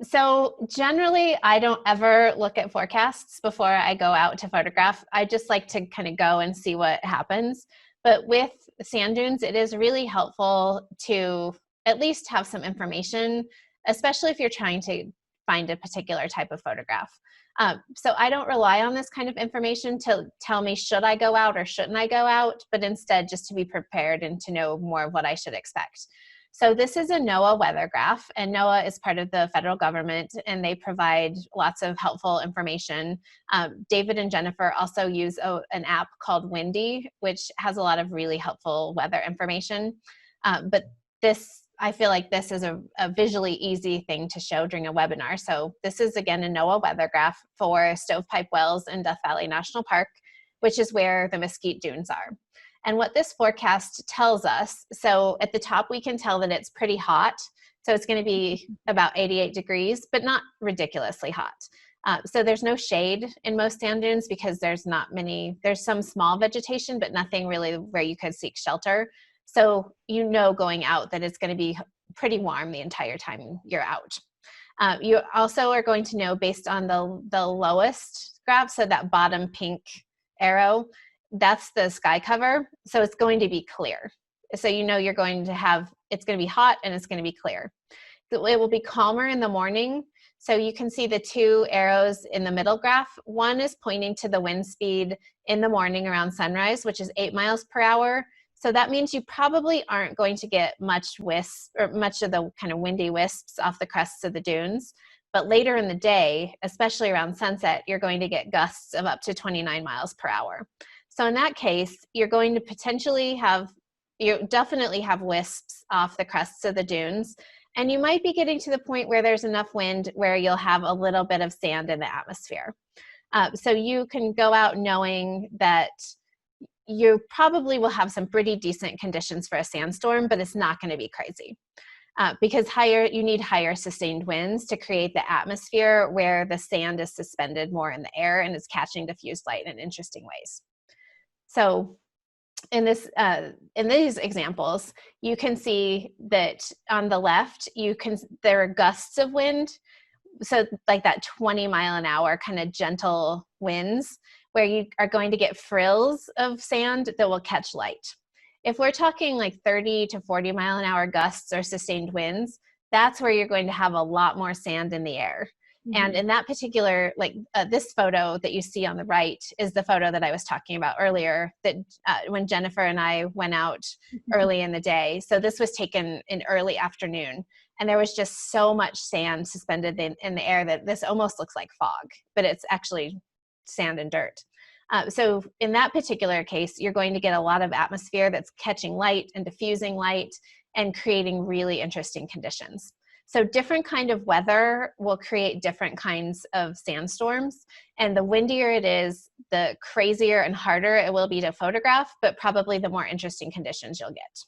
So generally, I don't ever look at forecasts before I go out to photograph. I just like to kind of go and see what happens. But with sand dunes, it is really helpful to at least have some information, especially if you're trying to find a particular type of photograph. So I don't rely on this kind of information to tell me, should I go out or shouldn't I go out, but instead just to be prepared and to know more of what I should expect. So this is a NOAA weather graph, and NOAA is part of the federal government, and they provide lots of helpful information. David and Jennifer also use an app called Windy, which has a lot of really helpful weather information. But I feel like this is a visually easy thing to show during a webinar. So this is, again, a NOAA weather graph for Stovepipe Wells in Death Valley National Park, which is where the Mesquite Dunes are. And what this forecast tells us, so at the top we can tell that it's pretty hot. So it's going to be about 88 degrees, but not ridiculously hot. So there's no shade in most sand dunes because there's some small vegetation, but nothing really where you could seek shelter. So you know going out that it's going to be pretty warm the entire time you're out. You also are going to know based on the lowest graph, so that bottom pink arrow, that's the sky cover. So it's going to be clear. So you know it's going to be hot and it's going to be clear. It will be calmer in the morning. So you can see the two arrows in the middle graph. One is pointing to the wind speed in the morning around sunrise, which is 8 miles per hour. So that means you probably aren't going to get much wisp or much of the kind of windy wisps off the crests of the dunes. But later in the day, especially around sunset, you're going to get gusts of up to 29 miles per hour. So in that case, you're going to you definitely have wisps off the crests of the dunes. And you might be getting to the point where there's enough wind where you'll have a little bit of sand in the atmosphere. So you can go out knowing that you probably will have some pretty decent conditions for a sandstorm, but it's not going to be crazy. Because you need higher sustained winds to create the atmosphere where the sand is suspended more in the air and is catching diffused light in interesting ways. So in these examples, you can see that on the left, there are gusts of wind. So like that 20-mile-an-hour kind of gentle winds where you are going to get frills of sand that will catch light. If we're talking like 30 to 40-mile-an-hour gusts or sustained winds, that's where you're going to have a lot more sand in the air. Mm-hmm. And in that particular, this photo that you see on the right is the photo that I was talking about earlier, that when Jennifer and I went out early in the day. So this was taken in early afternoon, and there was just so much sand suspended in the air that this almost looks like fog, but it's actually sand and dirt. So in that particular case, you're going to get a lot of atmosphere that's catching light and diffusing light and creating really interesting conditions. So different kind of weather will create different kinds of sandstorms. And the windier it is, the crazier and harder it will be to photograph, but probably the more interesting conditions you'll get.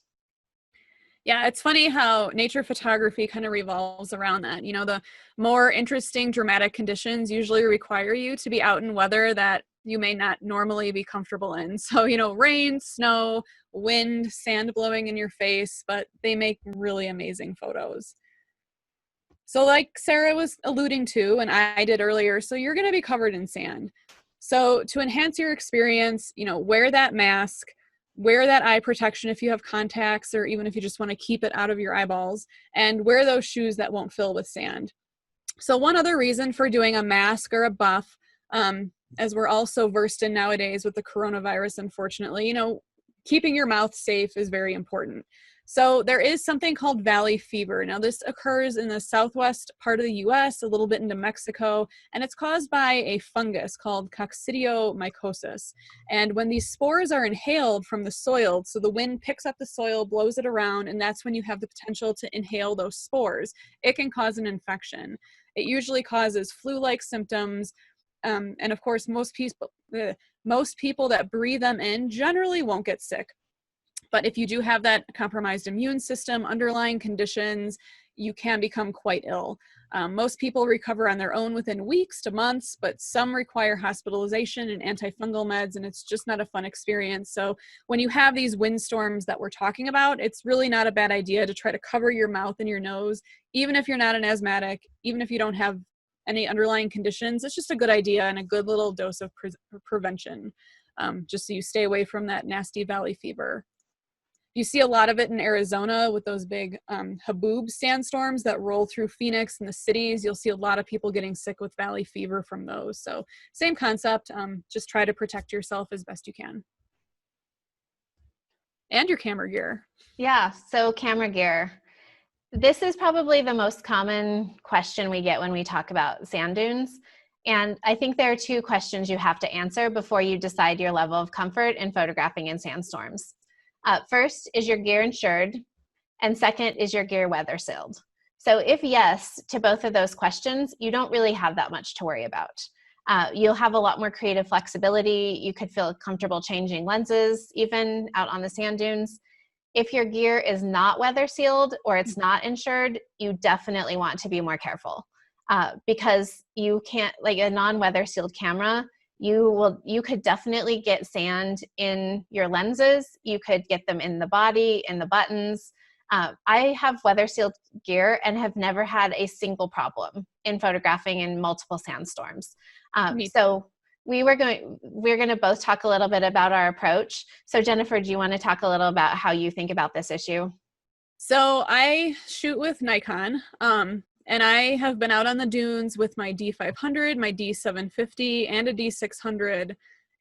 Yeah, it's funny how nature photography kind of revolves around that. You know, the more interesting, dramatic conditions usually require you to be out in weather that you may not normally be comfortable in. So, you know, rain, snow, wind, sand blowing in your face, but they make really amazing photos. So like Sarah was alluding to, and I did earlier, so you're going to be covered in sand. So to enhance your experience, you know, wear that mask, wear that eye protection if you have contacts, or even if you just want to keep it out of your eyeballs, and wear those shoes that won't fill with sand. So one other reason for doing a mask or a buff, as we're all so versed in nowadays with the coronavirus, unfortunately, you know, keeping your mouth safe is very important. So there is something called valley fever. Now this occurs in the southwest part of the US, a little bit into Mexico, and it's caused by a fungus called coccidiomycosis. And when these spores are inhaled from the soil, so the wind picks up the soil, blows it around, and that's when you have the potential to inhale those spores. It can cause an infection. It usually causes flu-like symptoms, and of course most people that breathe them in generally won't get sick. But if you do have that compromised immune system, underlying conditions, you can become quite ill. Most people recover on their own within weeks to months, but some require hospitalization and antifungal meds, and it's just not a fun experience. So when you have these windstorms that we're talking about, it's really not a bad idea to try to cover your mouth and your nose, even if you're not an asthmatic, even if you don't have any underlying conditions. It's just a good idea and a good little dose of prevention, just so you stay away from that nasty valley fever. You see a lot of it in Arizona with those big haboob sandstorms that roll through Phoenix and the cities. You'll see a lot of people getting sick with valley fever from those. So same concept, just try to protect yourself as best you can. And your camera gear. Yeah, so camera gear. This is probably the most common question we get when we talk about sand dunes. And I think there are two questions you have to answer before you decide your level of comfort in photographing in sandstorms. First, is your gear insured? And second, is your gear weather sealed? So if yes to both of those questions, you don't really have that much to worry about. You'll have a lot more creative flexibility. You could feel comfortable changing lenses even out on the sand dunes. If your gear is not weather sealed or it's not insured, you definitely want to be more careful because you can't, like a non-weather sealed camera, you could definitely get sand in your lenses. You could get them in the body, in the buttons. I have weather sealed gear and have never had a single problem in photographing in multiple sandstorms. So we're going to both talk a little bit about our approach. So Jennifer, do you want to talk a little about how you think about this issue? So I shoot with Nikon, and I have been out on the dunes with my D500, my D750, and a D600,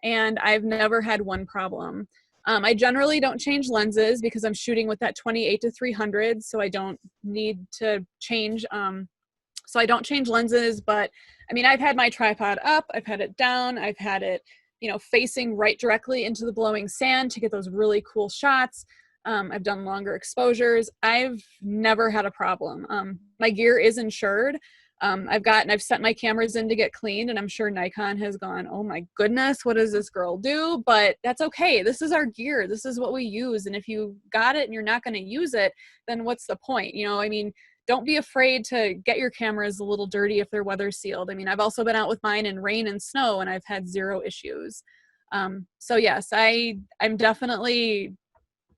and I've never had one problem. I generally don't change lenses because I'm shooting with that 28-300, so I don't need to change. So I don't change lenses, but I mean, I've had my tripod up, I've had it down, I've had it, facing right directly into the blowing sand to get those really cool shots. I've done longer exposures. I've never had a problem. My gear is insured. I've sent my cameras in to get cleaned, and I'm sure Nikon has gone, oh my goodness, what does this girl do? But that's okay. This is our gear. This is what we use. And if you got it and you're not going to use it, then what's the point? You know, I mean, don't be afraid to get your cameras a little dirty if they're weather sealed. I mean, I've also been out with mine in rain and snow, and I've had zero issues. So yes, I'm definitely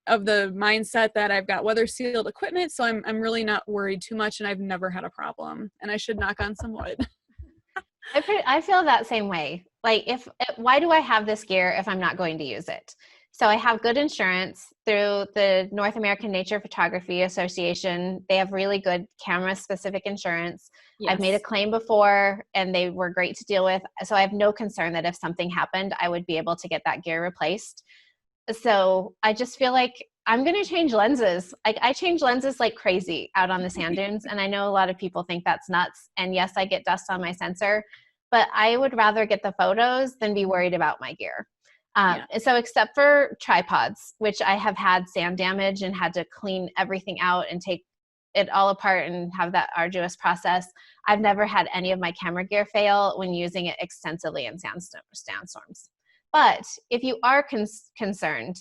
of the mindset that I've got weather sealed equipment, so I'm really not worried too much, and I've never had a problem, and I should knock on some wood. I feel that same way. Like, why do I have this gear if I'm not going to use it? So I have good insurance through the North American Nature Photography Association. They have really good camera specific insurance. Yes. I've made a claim before and they were great to deal with. So I have no concern that if something happened, I would be able to get that gear replaced. So I just feel like I'm going to change lenses. Like, I change lenses like crazy out on the sand dunes. And I know a lot of people think that's nuts. And yes, I get dust on my sensor, but I would rather get the photos than be worried about my gear. So except for tripods, which I have had sand damage and had to clean everything out and take it all apart and have that arduous process, I've never had any of my camera gear fail when using it extensively in sandstorms. But if you are concerned,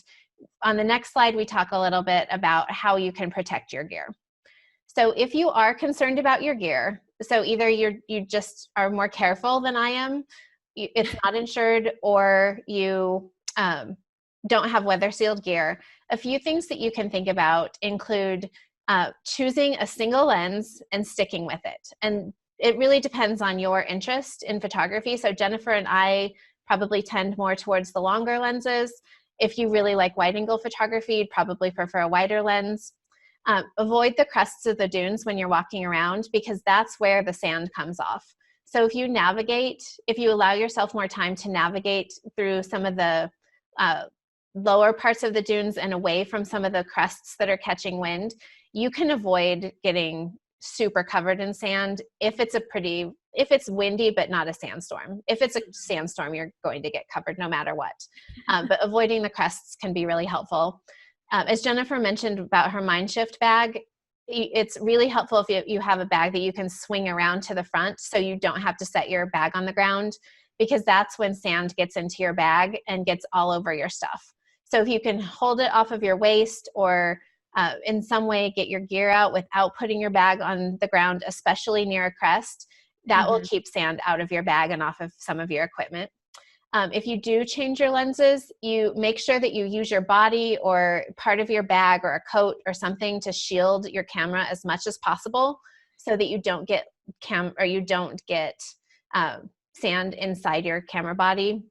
on the next slide, we talk a little bit about how you can protect your gear. So if you are concerned about your gear, so either you just are more careful than I am, it's not insured, or you don't have weather sealed gear, a few things that you can think about include choosing a single lens and sticking with it. And it really depends on your interest in photography. So Jennifer and I probably tend more towards the longer lenses. If you really like wide angle photography, you'd probably prefer a wider lens. Avoid the crests of the dunes when you're walking around, because that's where the sand comes off. So if you allow yourself more time to navigate through some of the lower parts of the dunes and away from some of the crests that are catching wind, you can avoid getting super covered in sand if it's windy but not a sandstorm. If it's a sandstorm, you're going to get covered no matter what. But avoiding the crests can be really helpful. As Jennifer mentioned about her Mindshift bag, it's really helpful if you have a bag that you can swing around to the front so you don't have to set your bag on the ground, because that's when sand gets into your bag and gets all over your stuff. So if you can hold it off of your waist, or in some way get your gear out without putting your bag on the ground, especially near a crest, that will keep sand out of your bag and off of some of your equipment. If you do change your lenses, you make sure that you use your body or part of your bag or a coat or something to shield your camera as much as possible, so that you don't get sand inside your camera body.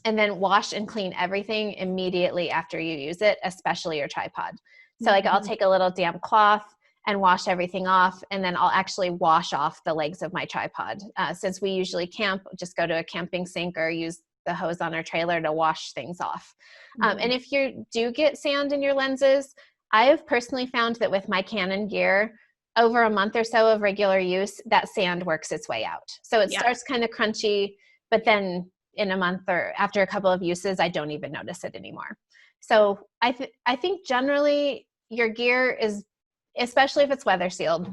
And then wash and clean everything immediately after you use it, especially your tripod. So like, I'll take a little damp cloth and wash everything off, and then I'll actually wash off the legs of my tripod. Since we usually camp, just go to a camping sink or use the hose on our trailer to wash things off. And if you do get sand in your lenses, I have personally found that with my Canon gear, over a month or so of regular use, that sand works its way out. So it starts kind of crunchy, but then in a month or after a couple of uses, I don't even notice it anymore. So I think generally your gear is, especially if it's weather sealed,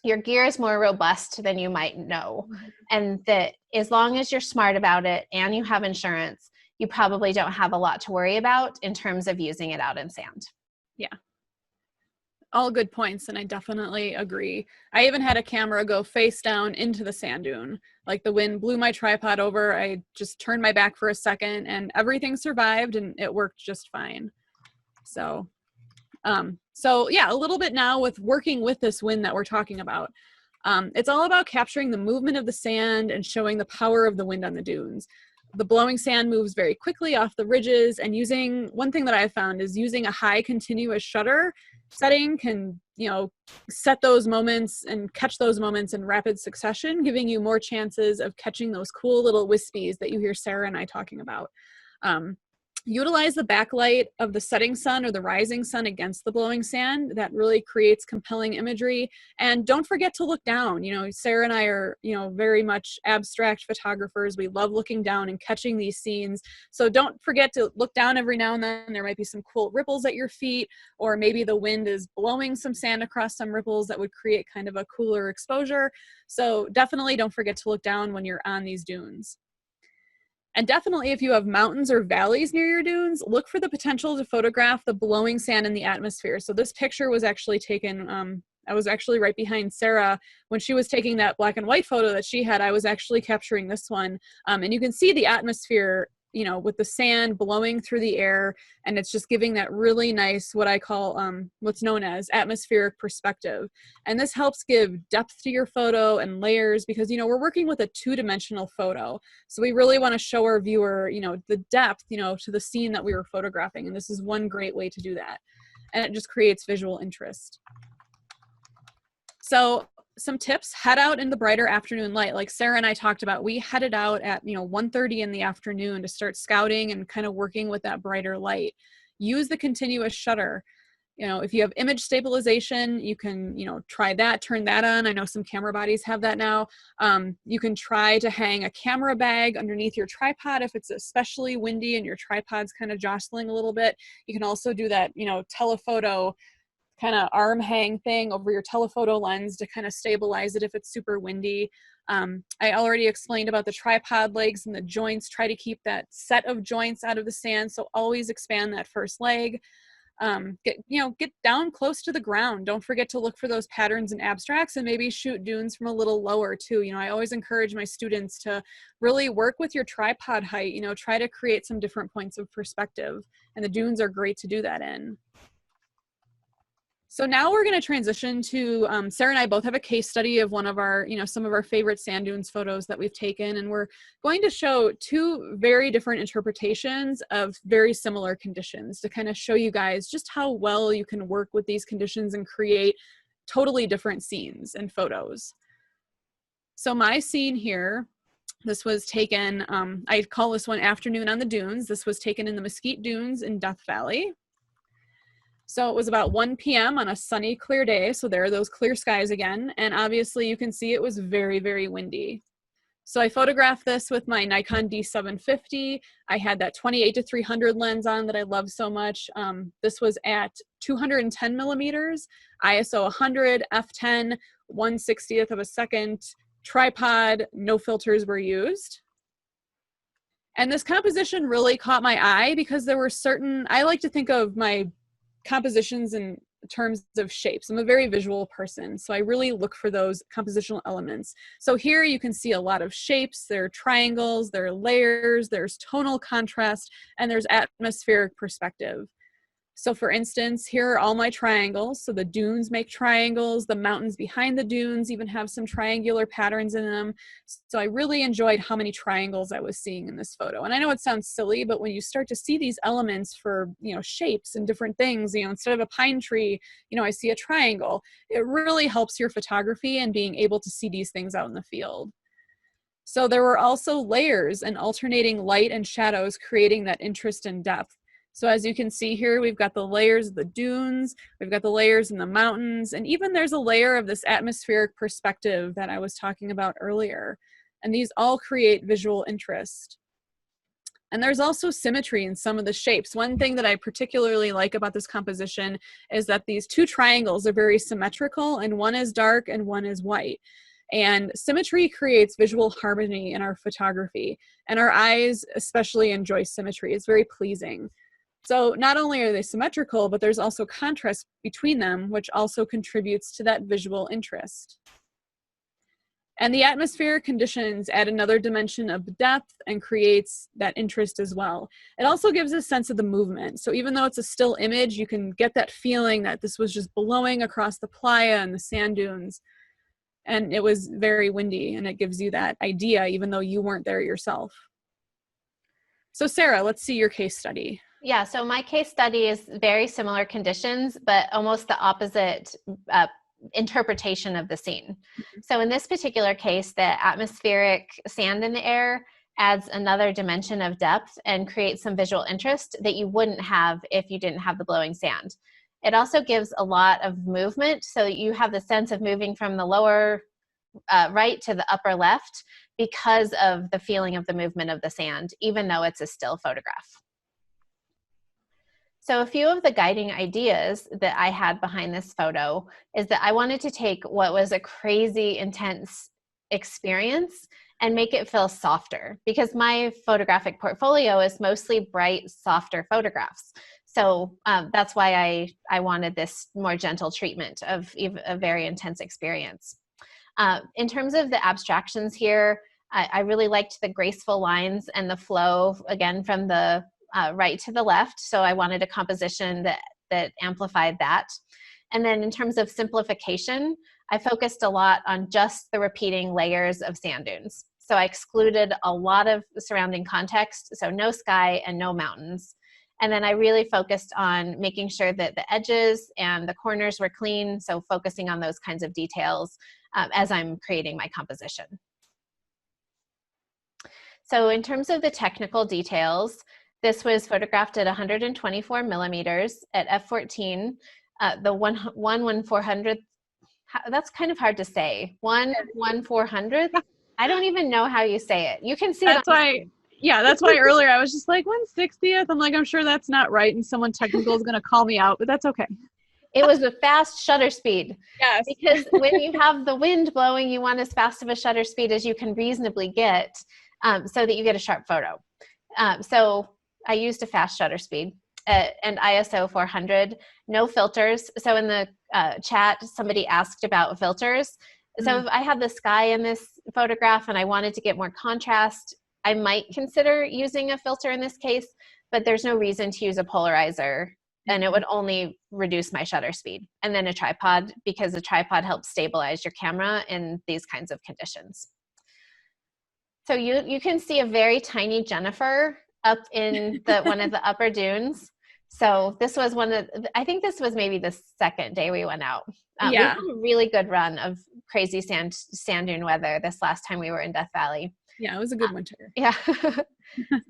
your gear is more robust than you might know. And that as long as you're smart about it and you have insurance, you probably don't have a lot to worry about in terms of using it out in sand. Yeah. All good points, and I definitely agree. I even had a camera go face down into the sand dune. Like, the wind blew my tripod over. I just turned my back for a second and everything survived, and it worked just fine. So yeah, a little bit now with working with this wind that we're talking about. It's all about capturing the movement of the sand and showing the power of the wind on the dunes. The blowing sand moves very quickly off the ridges, and one thing that I've found is using a high continuous shutter setting can, set those moments and catch those moments in rapid succession, giving you more chances of catching those cool little wispies that you hear Sarah and I talking about. Utilize the backlight of the setting sun or the rising sun against the blowing sand. That really creates compelling imagery. And don't forget to look down. Sarah and I are, very much abstract photographers. We love looking down and catching these scenes. So don't forget to look down every now and then. There might be some cool ripples at your feet, or maybe the wind is blowing some sand across some ripples that would create kind of a cooler exposure. So definitely don't forget to look down when you're on these dunes. And definitely, if you have mountains or valleys near your dunes, look for the potential to photograph the blowing sand in the atmosphere. So this picture was actually taken, I was actually right behind Sarah when she was taking that black and white photo that she had. I was actually capturing this one. And you can see the atmosphere, with the sand blowing through the air, and it's just giving that really nice, what I call, what's known as atmospheric perspective. And this helps give depth to your photo and layers, because, we're working with a two-dimensional photo. So we really want to show our viewer, the depth, to the scene that we were photographing. And this is one great way to do that. And it just creates visual interest. So some tips: head out in the brighter afternoon light. Like Sarah and I talked about, we headed out at 1:30 in the afternoon to start scouting and kind of working with that brighter light. Use the continuous shutter. If you have image stabilization, you can try that, turn that on. I know some camera bodies have that now. You can try to hang a camera bag underneath your tripod if it's especially windy and your tripod's kind of jostling a little bit. You can also do that telephoto kind of arm hang thing over your telephoto lens to kind of stabilize it if it's super windy. I already explained about the tripod legs and the joints. Try to keep that set of joints out of the sand, so always expand that first leg. Get down close to the ground. Don't forget to look for those patterns and abstracts, and maybe shoot dunes from a little lower too. I always encourage my students to really work with your tripod height. Try to create some different points of perspective, and the dunes are great to do that in. So now we're going to transition to, Sarah and I both have a case study of one of our, some of our favorite sand dunes photos that we've taken. And we're going to show two very different interpretations of very similar conditions to kind of show you guys just how well you can work with these conditions and create totally different scenes and photos. So my scene here, this was taken, I call this one Afternoon on the Dunes. This was taken in the Mesquite Dunes in Death Valley. So it was about 1 p.m. on a sunny, clear day. So there are those clear skies again. And obviously you can see it was very, very windy. So I photographed this with my Nikon D750. I had that 28-300 lens on that I love so much. This was at 210 millimeters, ISO 100, f10, 1/60th of a second, tripod, no filters were used. And this composition really caught my eye because there were certain, I like to think of my compositions in terms of shapes. I'm a very visual person, so I really look for those compositional elements. So here you can see a lot of shapes. There are triangles, there are layers, there's tonal contrast, and there's atmospheric perspective. So for instance, here are all my triangles. So the dunes make triangles, the mountains behind the dunes even have some triangular patterns in them. So I really enjoyed how many triangles I was seeing in this photo. And I know it sounds silly, but when you start to see these elements for, shapes and different things, instead of a pine tree, I see a triangle. It really helps your photography and being able to see these things out in the field. So there were also layers and alternating light and shadows, creating that interest and depth. So as you can see here, we've got the layers of the dunes, we've got the layers in the mountains, and even there's a layer of this atmospheric perspective that I was talking about earlier. And these all create visual interest. And there's also symmetry in some of the shapes. One thing that I particularly like about this composition is that these two triangles are very symmetrical, and one is dark and one is white. And symmetry creates visual harmony in our photography, and our eyes especially enjoy symmetry. It's very pleasing. So not only are they symmetrical, but there's also contrast between them, which also contributes to that visual interest. And the atmospheric conditions add another dimension of depth and creates that interest as well. It also gives a sense of the movement. So even though it's a still image, you can get that feeling that this was just blowing across the playa and the sand dunes. And it was very windy, and it gives you that idea, even though you weren't there yourself. So Sarah, let's see your case study. Yeah, so my case study is very similar conditions, but almost the opposite interpretation of the scene. So in this particular case, the atmospheric sand in the air adds another dimension of depth and creates some visual interest that you wouldn't have if you didn't have the blowing sand. It also gives a lot of movement, so you have the sense of moving from the lower right to the upper left because of the feeling of the movement of the sand, even though it's a still photograph. So a few of the guiding ideas that I had behind this photo is that I wanted to take what was a crazy intense experience and make it feel softer, because my photographic portfolio is mostly bright, softer photographs. So that's why I wanted this more gentle treatment of a very intense experience. In terms of the abstractions here, I really liked the graceful lines and the flow, again, from the right to the left. So I wanted a composition that amplified that. And then in terms of simplification, I focused a lot on just the repeating layers of sand dunes. So I excluded a lot of surrounding context, so no sky and no mountains. And then I really focused on making sure that the edges and the corners were clean, so focusing on those kinds of details as I'm creating my composition. So in terms of the technical details, this was photographed at 124 millimeters at f14. The 1/400th, that's kind of hard to say. 1/400th? I don't even know how you say it. You can see that's it on why, yeah, that's why earlier I was just like 1/60th. I'm like, I'm sure that's not right, and someone technical is going to call me out, but that's okay. It was a fast shutter speed. Yes. Because when you have the wind blowing, you want as fast of a shutter speed as you can reasonably get so that you get a sharp photo. So I used a fast shutter speed and ISO 400, no filters. So in the chat, somebody asked about filters. So if I had the sky in this photograph and I wanted to get more contrast, I might consider using a filter in this case, but there's no reason to use a polarizer, and it would only reduce my shutter speed. And then a tripod, because a tripod helps stabilize your camera in these kinds of conditions. So you can see a very tiny Jennifer up in one of the upper dunes. So this was I think this was maybe the second day we went out. We had a really good run of crazy sand dune weather this last time we were in Death Valley. Yeah, it was a good winter. Yeah.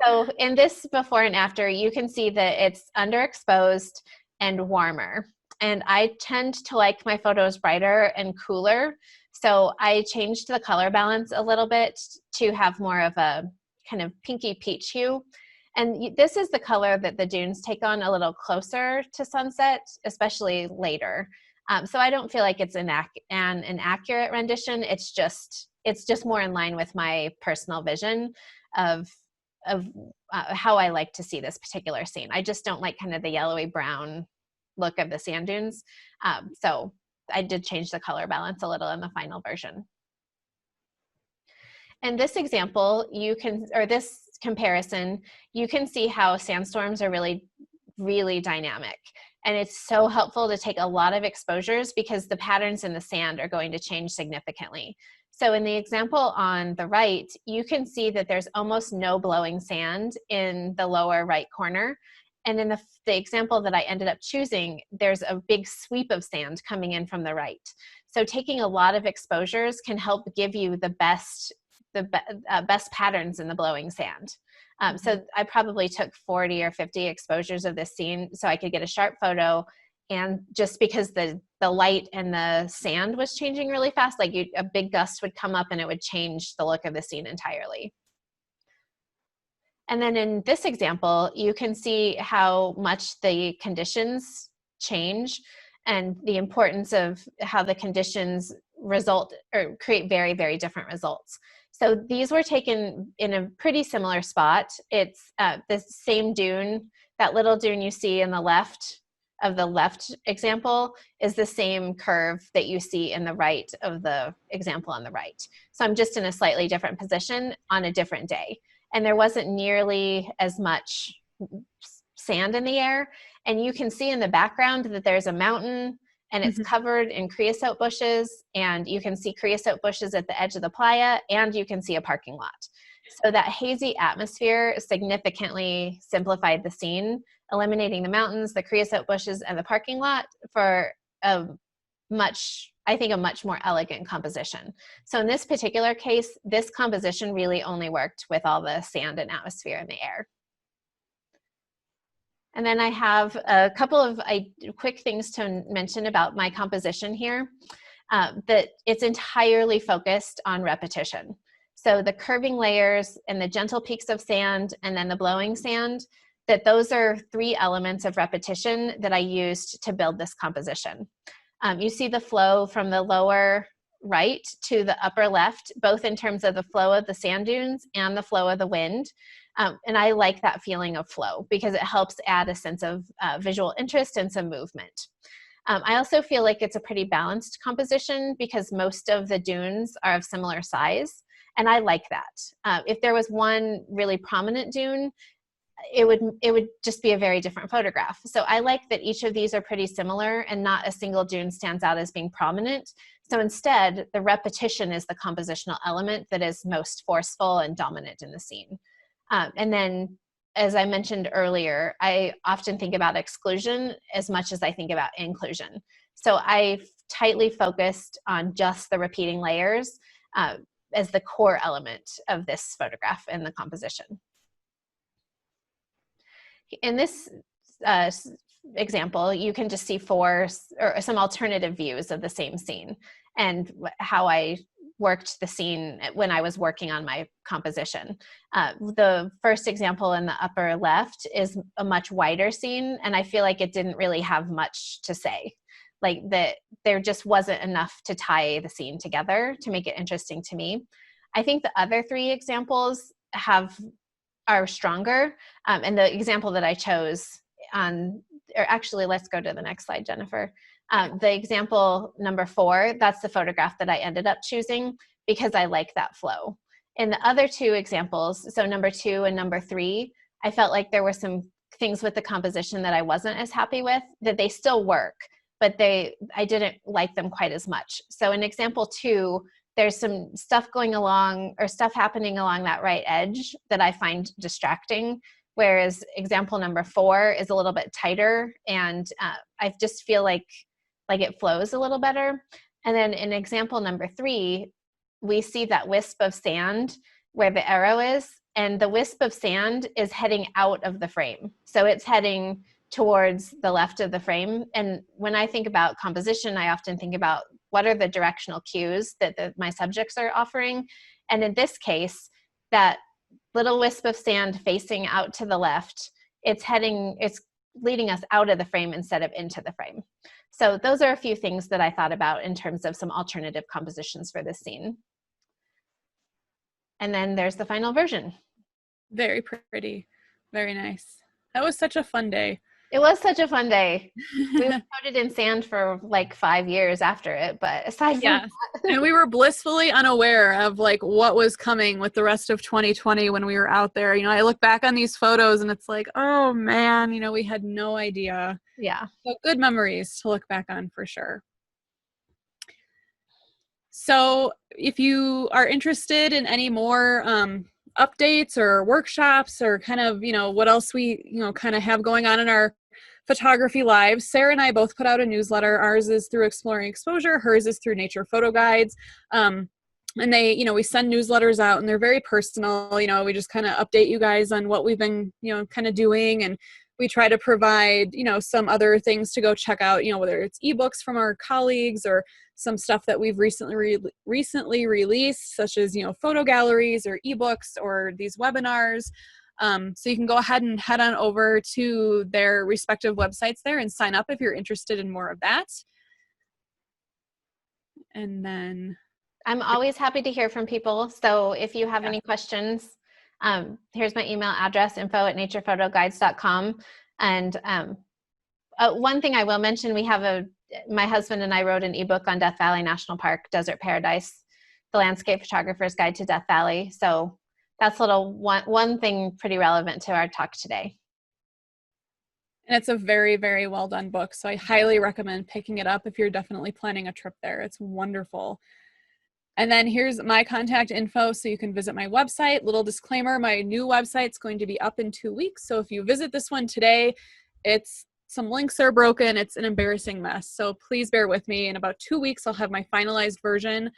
So in this before and after, you can see that it's underexposed and warmer. And I tend to like my photos brighter and cooler. So I changed the color balance a little bit to have more of a kind of pinky peach hue. And this is the color that the dunes take on a little closer to sunset, especially later. So I don't feel like it's an accurate rendition. It's just more in line with my personal vision of how I like to see this particular scene. I just don't like kind of the yellowy brown look of the sand dunes. So I did change the color balance a little in the final version. In this example, this comparison, you can see how sandstorms are really, really dynamic. And it's so helpful to take a lot of exposures because the patterns in the sand are going to change significantly. So in the example on the right, you can see that there's almost no blowing sand in the lower right corner. And in the example that I ended up choosing, there's a big sweep of sand coming in from the right. So taking a lot of exposures can help give you the best patterns in the blowing sand. So I probably took 40 or 50 exposures of this scene so I could get a sharp photo. And just because the light and the sand was changing really fast, like a big gust would come up and it would change the look of the scene entirely. And then in this example, you can see how much the conditions change and the importance of how the conditions result or create very, very different results. So these were taken in a pretty similar spot. It's the same dune, that little dune you see in the left of the left example is the same curve that you see in the right of the example on the right. So I'm just in a slightly different position on a different day. And there wasn't nearly as much sand in the air. And you can see in the background that there's a mountain and it's covered in creosote bushes, and you can see creosote bushes at the edge of the playa, and you can see a parking lot. So that hazy atmosphere significantly simplified the scene, eliminating the mountains, the creosote bushes, and the parking lot for a much I think, a much more elegant composition. So in this particular case, this composition really only worked with all the sand and atmosphere in the air. And then I have a couple of quick things to mention about my composition here, that it's entirely focused on repetition. So the curving layers and the gentle peaks of sand and then the blowing sand, that those are 3 elements of repetition that I used to build this composition. You see the flow from the lower right to the upper left, both in terms of the flow of the sand dunes and the flow of the wind. And I like that feeling of flow because it helps add a sense of visual interest and some movement. I also feel like it's a pretty balanced composition because most of the dunes are of similar size, and I like that. If there was one really prominent dune, it would just be a very different photograph. So I like that each of these are pretty similar and not a single dune stands out as being prominent. So instead, the repetition is the compositional element that is most forceful and dominant in the scene. And then, as I mentioned earlier, I often think about exclusion as much as I think about inclusion. So I tightly focused on just the repeating layers as the core element of this photograph and the composition. In this example, you can just see 4 or some alternative views of the same scene and how I worked the scene when I was working on my composition. The first example in the upper left is a much wider scene, and I feel like it didn't really have much to say. Like that there just wasn't enough to tie the scene together to make it interesting to me. I think the other 3 examples are stronger. And the example that I chose or actually, let's go to the next slide, Jennifer. The example number 4, that's the photograph that I ended up choosing because I like that flow. In the other 2 examples, so number 2 and number 3, I felt like there were some things with the composition that I wasn't as happy with, that they still work, but I didn't like them quite as much. So in example 2, there's some stuff going along or stuff happening along that right edge that I find distracting, whereas example number 4 is a little bit tighter, and I just feel like it flows a little better. And then in example number 3, we see that wisp of sand where the arrow is, and the wisp of sand is heading out of the frame. So it's heading towards the left of the frame. And when I think about composition, I often think about what are the directional cues that my subjects are offering. And in this case, that little wisp of sand facing out to the left, it's leading us out of the frame instead of into the frame. So those are a few things that I thought about in terms of some alternative compositions for this scene. And then there's the final version. Very pretty. Very nice. That was such a fun day. It was such a fun day. We were coated in sand for like 5 years after it, but aside from that. And we were blissfully unaware of like what was coming with the rest of 2020 when we were out there. I look back on these photos and it's like, oh man, we had no idea. Yeah. So good memories to look back on for sure. So if you are interested in any more updates or workshops or kind of, what else we, kind of have going on in our photography lives, Sarah and I both put out a newsletter. Ours is through Exploring Exposure. Hers is through Nature Photo Guides. And they, we send newsletters out and they're very personal. We just kind of update you guys on what we've been, kind of doing. And we try to provide, some other things to go check out, whether it's ebooks from our colleagues or some stuff that we've recently released, such as, photo galleries or ebooks or these webinars. So you can go ahead and head on over to their respective websites there and sign up if you're interested in more of that. And then I'm always happy to hear from people. So if you have any questions, here's my email address, info@naturephotoguides.com. And one thing I will mention, my husband and I wrote an ebook on Death Valley National Park, Desert Paradise, the Landscape Photographer's Guide to Death Valley. So that's one thing pretty relevant to our talk today. And it's a very, very well done book. So I highly recommend picking it up if you're definitely planning a trip there. It's wonderful. And then here's my contact info so you can visit my website. Little disclaimer, my new website's going to be up in 2 weeks. So if you visit this one today, it's some links are broken. It's an embarrassing mess. So please bear with me. In about 2 weeks, I'll have my finalized version,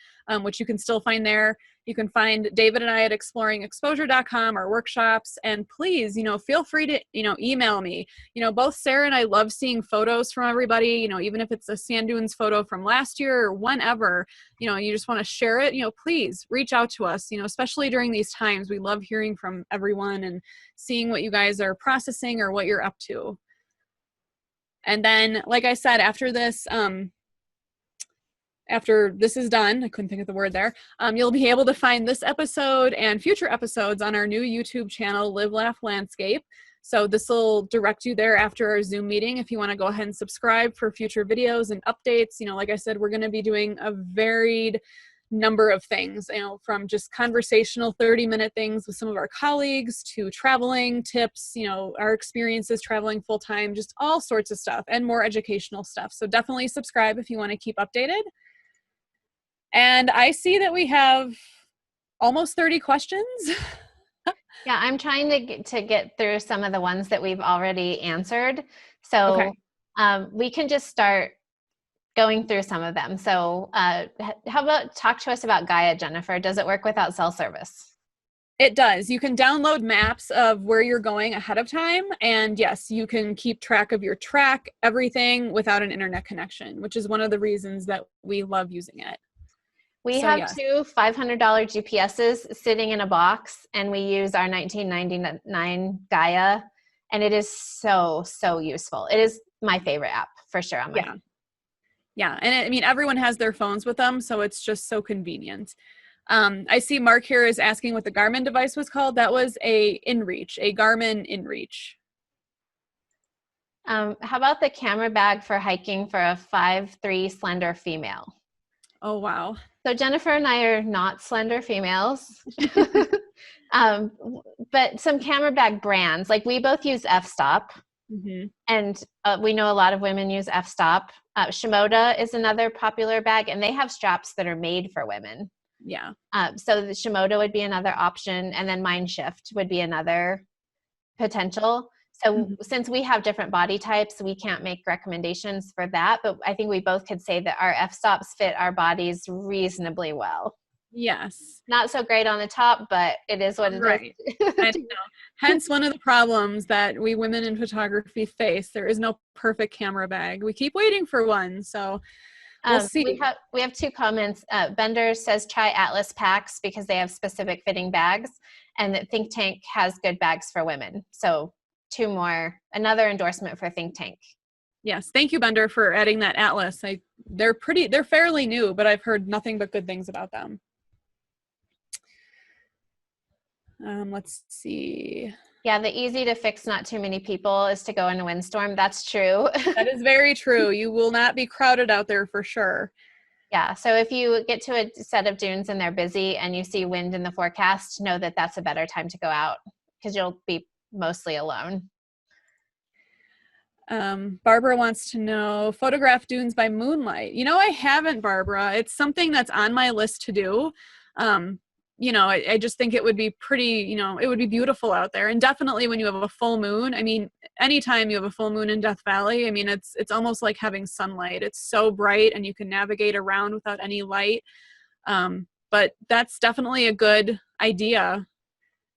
which you can still find there. You can find David and I at exploringexposure.com, our workshops. And please, feel free to, email me. Both Sarah and I love seeing photos from everybody, even if it's a sand dunes photo from last year or whenever, you just want to share it, please reach out to us, especially during these times. We love hearing from everyone and seeing what you guys are processing or what you're up to. And then, like I said, after this is done, I couldn't think of the word there, you'll be able to find this episode and future episodes on our new YouTube channel, Live, Laugh, Landscape. So this will direct you there after our Zoom meeting if you want to go ahead and subscribe for future videos and updates. Like I said, we're going to be doing a varied number of things, from just conversational 30-minute things with some of our colleagues to traveling tips, our experiences traveling full-time, just all sorts of stuff and more educational stuff. So definitely subscribe if you want to keep updated. And I see that we have almost 30 questions. Yeah, I'm trying to get through some of the ones that we've already answered. So okay. We can just start going through some of them. So how about talk to us about Gaia, Jennifer? Does it work without cell service? It does. You can download maps of where you're going ahead of time. And yes, you can keep track of your track, everything without an internet connection, which is one of the reasons that we love using it. We have two $500 GPSs sitting in a box, and we use our 1999 Gaia, and it is so, so useful. It is my favorite app for sure on my phone. Yeah, and everyone has their phones with them, so it's just so convenient. I see Mark here is asking what the Garmin device was called. That was a Garmin InReach. How about the camera bag for hiking for a 5'3" slender female? Oh, wow. So Jennifer and I are not slender females, but some camera bag brands, like we both use f-stop. Mm-hmm. And we know a lot of women use f-stop. Shimoda is another popular bag, and they have straps that are made for women. Yeah. So the Shimoda would be another option, and then Mindshift would be another potential. So since we have different body types, we can't make recommendations for that, but I think we both could say that our f-stops fit our bodies reasonably well. Yes. Not so great on the top, but it is what it is. I know. Hence one of the problems that we women in photography face. There is no perfect camera bag. We keep waiting for one, so we'll see. We have two comments. Bender says try Atlas packs because they have specific fitting bags, and that Think Tank has good bags for women. So two more, another endorsement for Think Tank. Yes, thank you, Bender, for adding that Atlas. They're fairly new, but I've heard nothing but good things about them. Let's see. Yeah, the easy to fix, not too many people is to go in a windstorm. That's true. That is very true. You will not be crowded out there for sure. Yeah, so if you get to a set of dunes and they're busy and you see wind in the forecast, know that that's a better time to go out because you'll be mostly alone. Barbara wants to know, photograph dunes by moonlight. I haven't, Barbara. It's something that's on my list to do. I just think it would be pretty, it would be beautiful out there. And definitely when you have a full moon, anytime you have a full moon in Death Valley, it's almost like having sunlight. It's so bright and you can navigate around without any light. But that's definitely a good idea.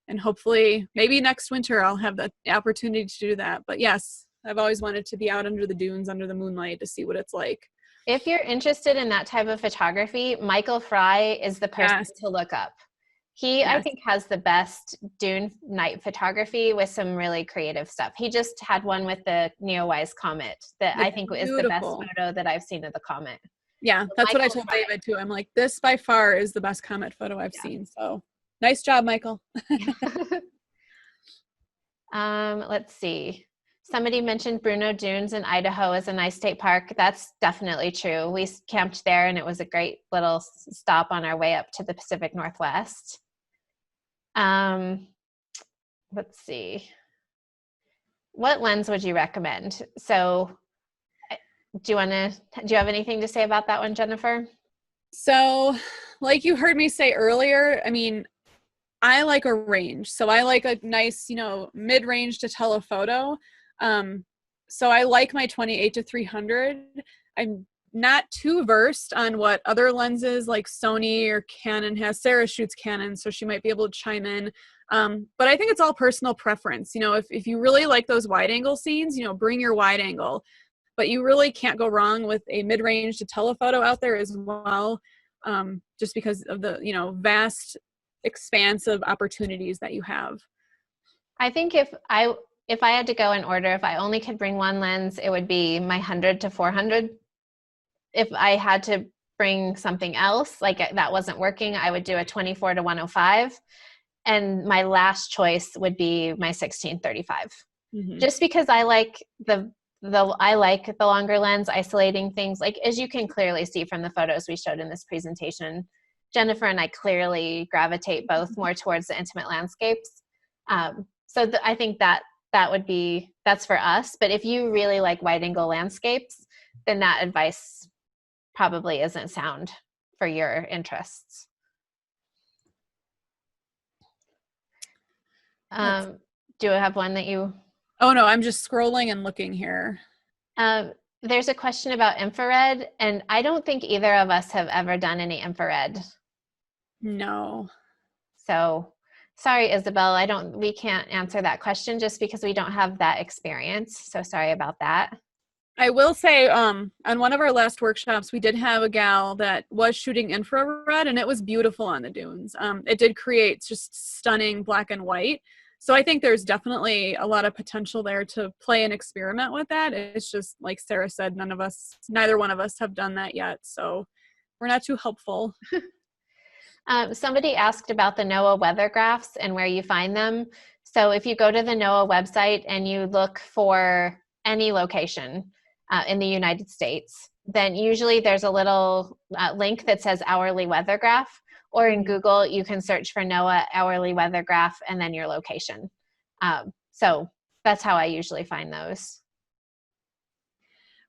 And hopefully maybe next winter I'll have the opportunity to do that. But yes, I've always wanted to be out under the dunes, under the moonlight to see what it's like. If you're interested in that type of photography, Michael Fry is the person to look up. He, I think, has the best dune night photography with some really creative stuff. He just had one with the Neowise comet that I think is the best photo that I've seen of the comet. Yeah, so that's Michael what I told Fry. David too. I'm like, this by far is the best comet photo I've seen. So nice job, Michael. Let's see. Somebody mentioned Bruno Dunes in Idaho as a nice state park. That's definitely true. We camped there and it was a great little stop on our way up to the Pacific Northwest. Let's see. What lens would you recommend? So do you have anything to say about that one, Jennifer? So like you heard me say earlier, I like a range. So I like a nice, mid-range to telephoto. So I like my 28-300. I'm not too versed on what other lenses like Sony or Canon has. Sarah shoots Canon, so she might be able to chime in. But I think it's all personal preference. You know, if you really like those wide angle scenes, you know, bring your wide angle. But you really can't go wrong with a mid-range to telephoto out there as well, just because of the, you know, vast expanse of opportunities that you have. I think if I had to go in order, if I only could bring one lens, it would be my 100-400. If I had to bring something else, like that wasn't working, I would do a 24-105. And my last choice would be my 16-35. Mm-hmm. Just because I like the longer lens, isolating things, like as you can clearly see from the photos we showed in this presentation, Jennifer and I clearly gravitate both more towards the intimate landscapes. So I think that's for us. But if you really like wide angle landscapes, then that advice probably isn't sound for your interests. Do I have one that you? Oh no, I'm just scrolling and looking here. There's a question about infrared, and I don't think either of us have ever done any infrared. No. So sorry, Isabel, we can't answer that question just because we don't have that experience. So sorry about that. I will say, on one of our last workshops, we did have a gal that was shooting infrared, and it was beautiful on the dunes. It did create just stunning black and white. So I think there's definitely a lot of potential there to play and experiment with that. It's just like Sarah said, neither one of us have done that yet. So we're not too helpful. Somebody asked about the NOAA weather graphs and where you find them. So if you go to the NOAA website and you look for any location in the United States, then usually there's a little link that says hourly weather graph, or in Google, you can search for NOAA hourly weather graph and then your location. So that's how I usually find those.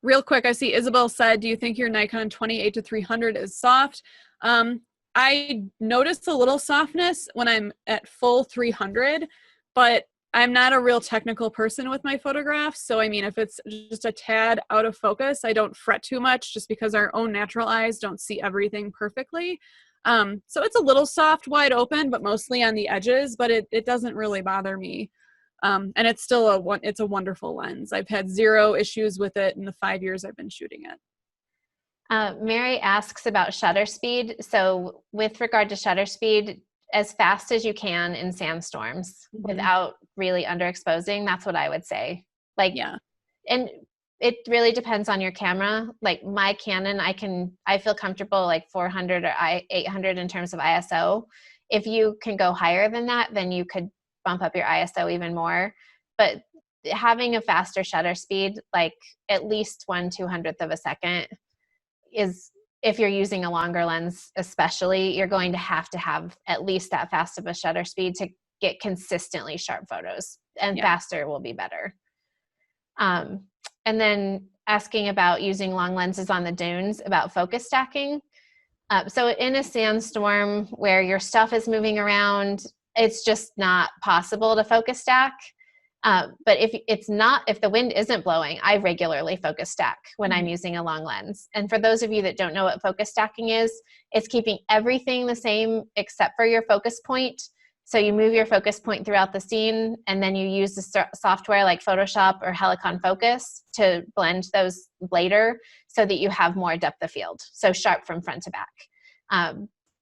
Real quick, I see Isabel said, do you think your Nikon 28-300 is soft? I notice a little softness when I'm at full 300, but I'm not a real technical person with my photographs. So, I mean, if it's just a tad out of focus, I don't fret too much just because our own natural eyes don't see everything perfectly. So it's a little soft, wide open, but mostly on the edges, but it doesn't really bother me. And it's still it's a wonderful lens. I've had zero issues with it in the 5 years I've been shooting it. Mary asks about shutter speed. So with regard to shutter speed, as fast as you can in sandstorms without really underexposing, that's what I would say. Like, yeah. And it really depends on your camera. Like my Canon, I feel comfortable like 400 or 800 in terms of ISO. If you can go higher than that, then you could bump up your ISO even more. But having a faster shutter speed, like at least 1/200th of a second, is, if you're using a longer lens especially, you're going to have at least that fast of a shutter speed to get consistently sharp photos, and faster will be better. And then asking about using long lenses on the dunes, about focus stacking. So in a sandstorm where your stuff is moving around, it's just not possible to focus stack. But if the wind isn't blowing, I regularly focus stack when I'm using a long lens. And for those of you that don't know what focus stacking is, it's keeping everything the same except for your focus point. So you move your focus point throughout the scene, and then you use the software like Photoshop or Helicon Focus to blend those later so that you have more depth of field, so sharp from front to back.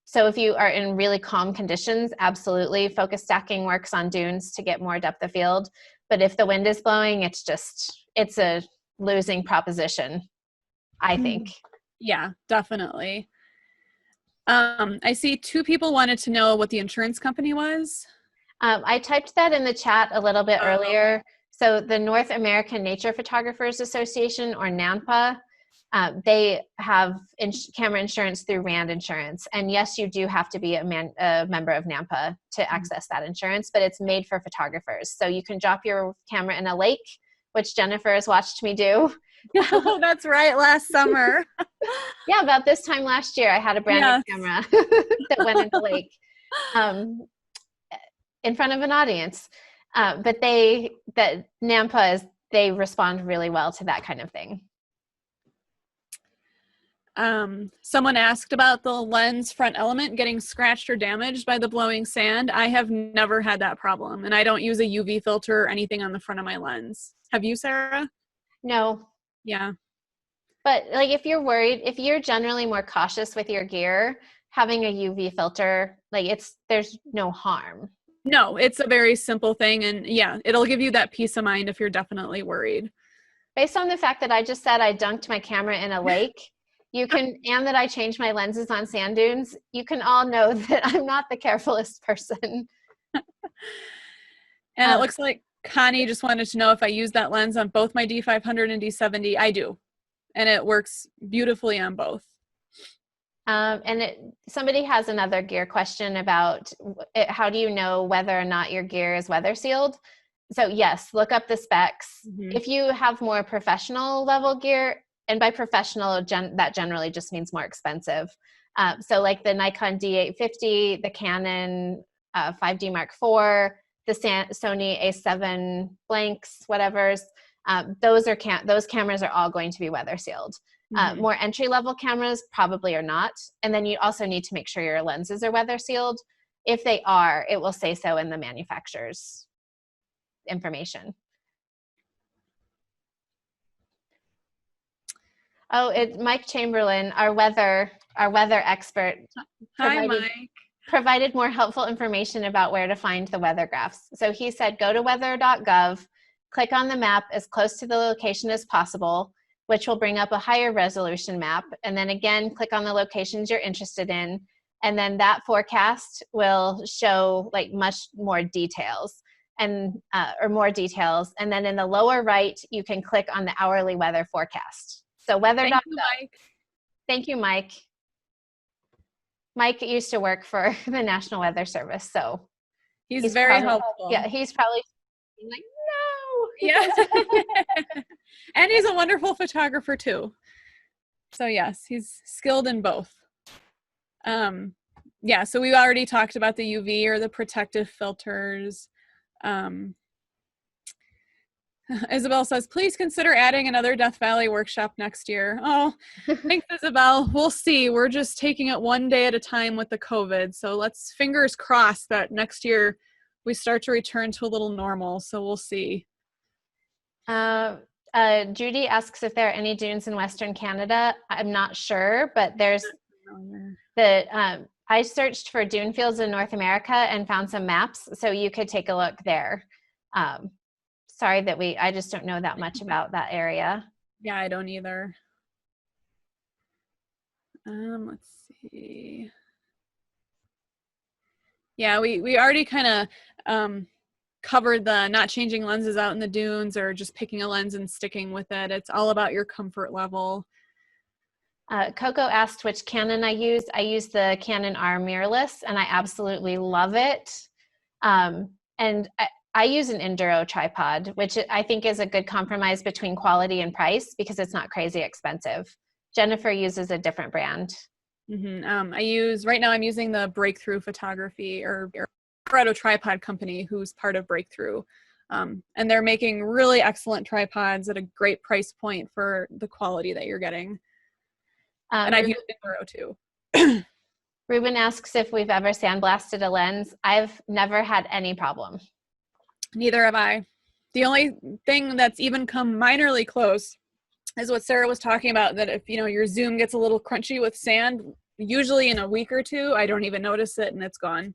So if you are in really calm conditions, absolutely, focus stacking works on dunes to get more depth of field. But if the wind is blowing, it's a losing proposition, I think. Yeah, definitely. I see 2 people wanted to know what the insurance company was. I typed that in the chat a little bit earlier. So the North American Nature Photographers Association, or NANPA, they have camera insurance through RAND Insurance. And yes, you do have to be a member of NANPA to access that insurance, but it's made for photographers. So you can drop your camera in a lake, which Jennifer has watched me do. Oh, that's right, last summer. Yeah, about this time last year, I had a brand new camera that went in the lake in front of an audience. But NAMPA they respond really well to that kind of thing. Someone asked about the lens front element getting scratched or damaged by the blowing sand. I have never had that problem, and I don't use a UV filter or anything on the front of my lens. Have you, Sarah? No. Yeah. But like if you're worried, if you're generally more cautious with your gear, having a UV filter, like there's no harm. No, it's a very simple thing, and yeah, it'll give you that peace of mind if you're definitely worried. Based on the fact that I just said I dunked my camera in a lake, and that I changed my lenses on sand dunes, you can all know that I'm not the carefulest person. And it looks like Connie just wanted to know if I use that lens on both my D500 and D70. I do. And it works beautifully on both. Somebody has another gear question about how do you know whether or not your gear is weather sealed? So yes, look up the specs. Mm-hmm. If you have more professional level gear, and by professional, that generally just means more expensive. So like the Nikon D850, the Canon 5D Mark IV, the Sony A7 blanks, whatever's, those cameras are all going to be weather sealed. Mm-hmm. More entry-level cameras probably are not. And then you also need to make sure your lenses are weather sealed. If they are, it will say so in the manufacturer's information. Oh, Mike Chamberlain, our weather expert. Hi, Mike. Provided more helpful information about where to find the weather graphs. So he said, go to weather.gov, click on the map as close to the location as possible, which will bring up a higher resolution map. And then again, click on the locations you're interested in. And then that forecast will show like much more details or more details. And then in the lower right, you can click on the hourly weather forecast. So weather.gov. Thank you, Mike. Thank you, Mike. Mike used to work for the National Weather Service, so he's very helpful. Yeah, he's probably like, no. Yeah. And he's a wonderful photographer too. So yes, he's skilled in both. Yeah, so we already talked about the UV or the protective filters. Isabel says, please consider adding another Death Valley workshop next year. Oh, thanks, Isabel. We'll see. We're just taking it one day at a time with the COVID. So let's fingers crossed that next year we start to return to a little normal. So we'll see. Judy asks if there are any dunes in Western Canada. I'm not sure, but there's I searched for dune fields in North America and found some maps. So you could take a look there. Sorry that I just don't know that much about that area. Yeah, I don't either. Let's see. Yeah, we already kind of covered the not changing lenses out in the dunes or just picking a lens and sticking with it. It's all about your comfort level. Coco asked which Canon I use. I use the Canon R mirrorless, and I absolutely love it. And I use an Enduro tripod, which I think is a good compromise between quality and price because it's not crazy expensive. Jennifer uses a different brand. Mm-hmm. Right now I'm using the Breakthrough Photography or Colorado Tripod Company, who's part of Breakthrough. And they're making really excellent tripods at a great price point for the quality that you're getting. And I've used Enduro too. Ruben asks if we've ever sandblasted a lens. I've never had any problem. Neither have I. The only thing that's even come minorly close is what Sarah was talking about, that if your zoom gets a little crunchy with sand, usually in a week or two, I don't even notice it and it's gone.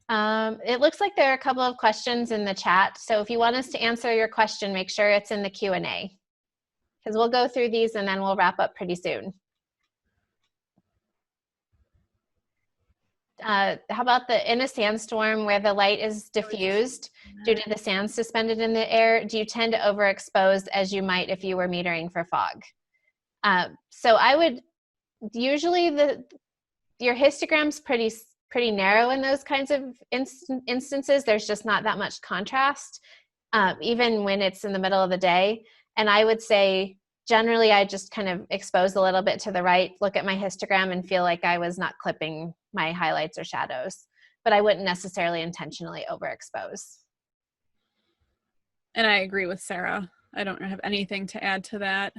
It looks like there are a couple of questions in the chat. So if you want us to answer your question, make sure it's in the Q&A because we'll go through these and then we'll wrap up pretty soon. How about in a sandstorm where the light is diffused due to the sand suspended in the air, do you tend to overexpose as you might if you were metering for fog? So I would usually your histogram's pretty narrow in those kinds of instances. There's just not that much contrast, even when it's in the middle of the day. And I would say generally I just kind of expose a little bit to the right, look at my histogram and feel like I was not clipping my highlights or shadows, but I wouldn't necessarily intentionally overexpose. And I agree with Sarah. I don't have anything to add to that.